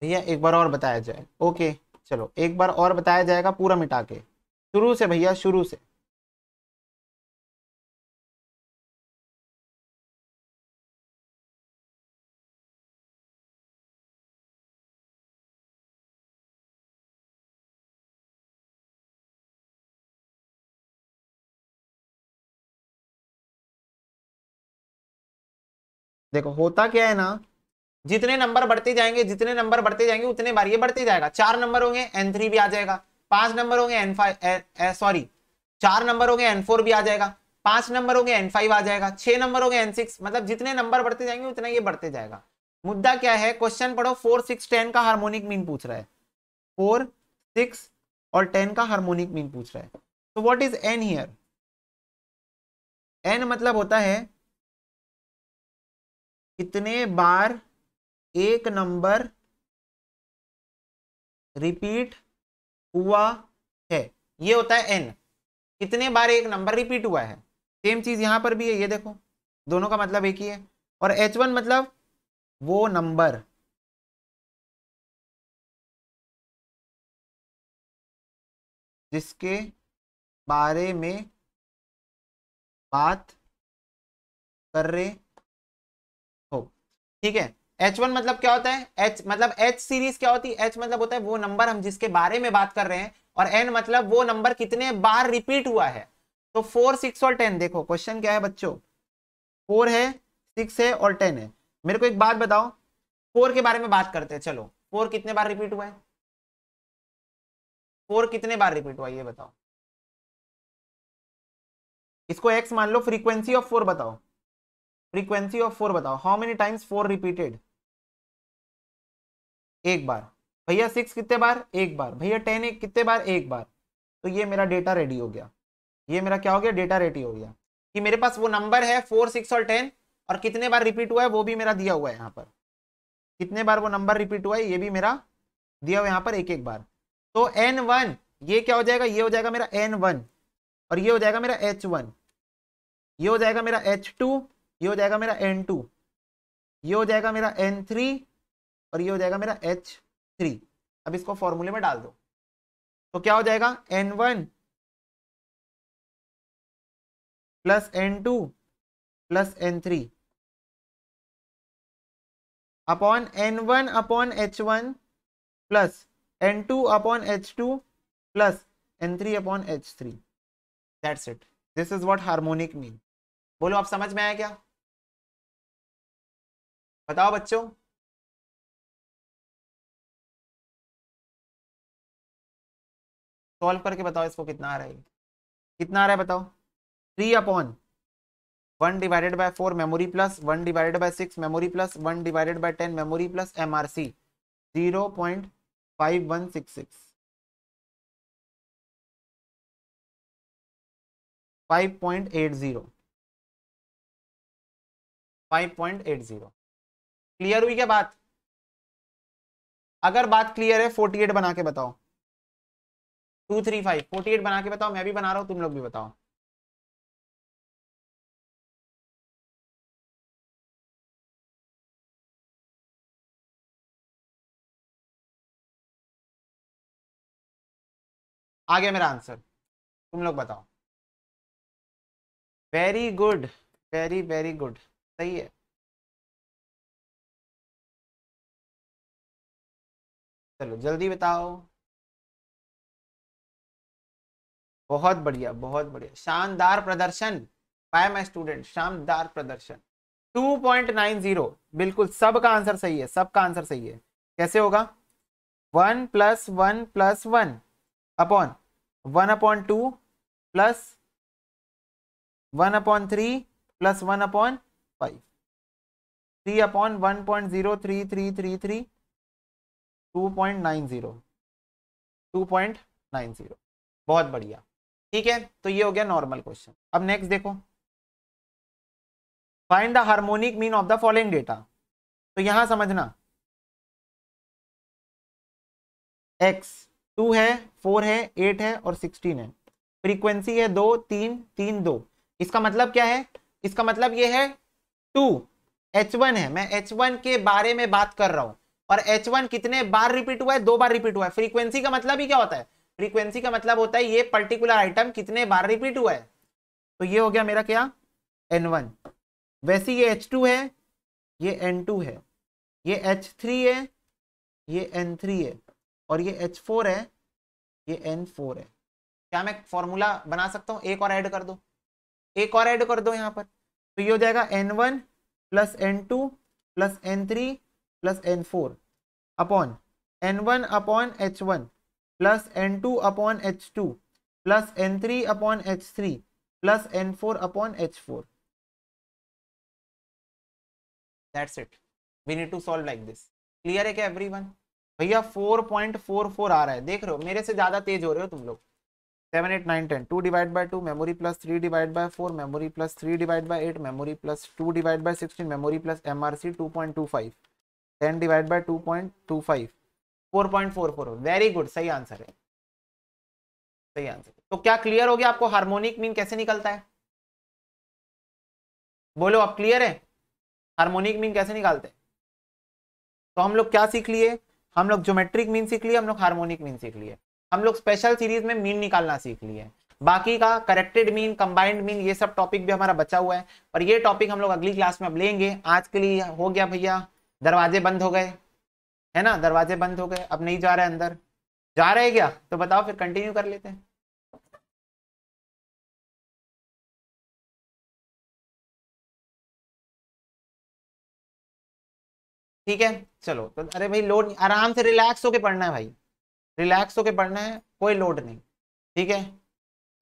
भैया एक बार और बताया जाए, ओके चलो एक बार और बताया जाएगा पूरा मिटा के, शुरू से भैया शुरू से। देखो होता क्या है ना, जितने नंबर बढ़ते जाएंगे, जितने नंबर बढ़ते जाएंगे उतने बार ये बढ़ते जाएगा। 4 नंबर होंगे n3 भी आ जाएगा, 5 नंबर होंगे n5 सॉरी 4 नंबर होंगे n4 भी आ जाएगा, 5 नंबर होंगे n5 आ जाएगा, 6 नंबर होंगे n6, मतलब जितने नंबर बढ़ते जाएंगे उतना ये बढ़ते जाएगा। मुद्दा क्या है, क्वेश्चन पढ़ो, 4 6 10 का हार्मोनिक मीन पूछ रहा है, 4 6 और 10 का हार्मोनिक मीन पूछ रहा है। तो what is n here? n मतलब होता है कितने बार एक नंबर रिपीट हुआ है, ये होता है n। कितने बार एक नंबर रिपीट हुआ है, सेम चीज यहां पर भी है, ये देखो दोनों का मतलब एक ही है। और h1 मतलब वो नंबर जिसके बारे में बात कर रहे हो। ठीक है, H1 मतलब क्या होता है, H मतलब H सीरीज क्या होती है, H मतलब होता है वो नंबर हम जिसके बारे में बात कर रहे हैं, और N मतलब वो नंबर कितने बार रिपीट हुआ है। तो 4 6 और 10, देखो क्वेश्चन क्या है बच्चों, 4 है 6 है और 10 है। मेरे को एक बात बताओ, 4 के बारे में बात करते हैं, चलो 4 कितने बार रिपीट हुआ है, 4 कितने बार रिपीट हुआ है ये बताओ। इसको x मान लो, फ्रीक्वेंसी ऑफ 4 बताओ, फ्रीक्वेंसी ऑफ 4 बताओ, हाउ मेनी टाइम्स 4 रिपीटेड? एक बार। भैया 6 कितने बार? एक बार। भैया 10 एक कितने बार? एक बार। तो ये मेरा डेटा रेडी हो गया, ये मेरा क्या हो गया, डेटा रेडी हो गया कि मेरे पास वो नंबर है 4 6 और 10, और कितने बार रिपीट हुआ है वो भी मेरा दिया हुआ है यहाँ पर, कितने बार वो नंबर रिपीट हुआ है ये भी मेरा दिया हुआ है यहाँ पर एक एक बार। तो n1 ये क्या हो जाएगा, ये हो जाएगा मेरा n1, और ये हो जाएगा मेरा h1, ये हो जाएगा मेरा h2, ये हो जाएगा मेरा n2, ये हो जाएगा मेरा n3, और ये हो जाएगा मेरा h3। अब इसको फॉर्मूले में डाल दो, तो क्या हो जाएगा, n1 plus n2 plus n3 upon n1 upon h1 plus n2 upon h2 plus n3 upon h3। That's it. This is what harmonic mean. बोलो आप समझ में आया क्या? बताओ बच्चों। सॉल्व करके बताओ इसको कितना आ रहा है, कितना आ रहा है बताओ। 3/1 divided by 4 memory plus 1/6 memory plus 1/10 memory plus MRC 0.5166 5.80 5.80। Clear हुई क्या बात? अगर बात क्लियर है 48 बना के बताओ। 235 48 बना के बताओ, मैं भी बना रहा हूं, तुम लोग भी बताओ। आ गया मेरा आंसर, तुम लोग बताओ। Very good, very very good, सही है। चलो जल्दी बताओ। बहुत बढ़िया, बहुत बढ़िया, शानदार प्रदर्शन बाय माय स्टूडेंट, शानदार प्रदर्शन। 2.90, बिल्कुल सबका आंसर सही है, सबका आंसर सही है। कैसे होगा? 1+1+1 अपॉन 1/2 प्लस 1/3 प्लस 1/5 3/1.03333 2.90 2.90। बहुत बढ़िया। ठीक है, तो ये हो गया नॉर्मल क्वेश्चन। अब नेक्स्ट देखो, find the harmonic mean of the following data. तो यहां समझना, x 2 है, 4 है, 8 है और 16 है। फ्रीक्वेंसी है 2 3 3 2। इसका मतलब क्या है? इसका मतलब ये है 2 H1 है, मैं H1 के बारे में बात कर रहा हूं। और H1 कितने बार रिपीट हुआ है? 2 बार रिपीट हुआ है। फ्रीक्वेंसी का मतलब ही क्या होता है? फ्रीक्वेंसी का मतलब होता है ये पर्टिकुलर आइटम कितने बार रिपीट हुआ है। तो ये हो गया मेरा क्या? N1। वैसे ये H2 है, ये N2 है, ये H3 है, ये N3 है और ये H4 है, ये N4 है। क्या मैं फॉर्मूला बना सकता हूं? एक और ऐड कर दो, एक और ऐड कर दो यहां पर। तो ये हो जाएगा N1 plus N2 plus N3 plus N4 upon N1 upon H1 plus N2 upon H2 plus N3 upon H3 plus N4 upon H4। That's it, we need to solve like this. Clear है क्या everyone? भैया 4.44 आ रहा है, देख रहे हो मेरे से ज्यादा तेज हो रहे हो तुम लोग। 7 8 9 10 2/2 memory plus 3/4 memory plus 3/8 memory plus 2/16 memory plus MRC 2.25 10/2.25 4.44। Very good, सही आंसर है, सही आंसर। तो क्या क्लियर हो गया आपको हार्मोनिक मीन कैसे निकलता है? बोलो आप, क्लियर है हार्मोनिक मीन कैसे निकालते हैं? तो हम लोग क्या सीख लिए? हम लोग ज्योमेट्रिक मीन सीख लिए, हम लोग हार्मोनिक मीन सीख लिए, हम लोग स्पेशल सीरीज में मीन निकालना सीख लिए। बाकी का करेक्टेड मीन, कंबाइंड मीन, ये सब टॉपिक भी हमारा बचा हुआ है, और ये टॉपिक हम लोग अगली क्लास में अब लेंगे। आज के लिए हो गया भैया, दरवाजे बंद हो गए है ना, दरवाजे बंद हो गए, अब नहीं जा रहे अंदर, जा रहे क्या? तो बताओ फिर कंटिन्यू कर लेते हैं। ठीक है, चलो तो अरे भाई लोड, आराम से रिलैक्स होके पढ़ना है भाई, रिलैक्स होके पढ़ना है, कोई लोड नहीं। ठीक है,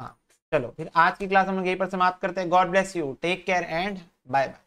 हाँ। चलो फिर आज की क्लास हम लोग यहीं पर समाप्त करते हैं। God bless you, take care and bye bye.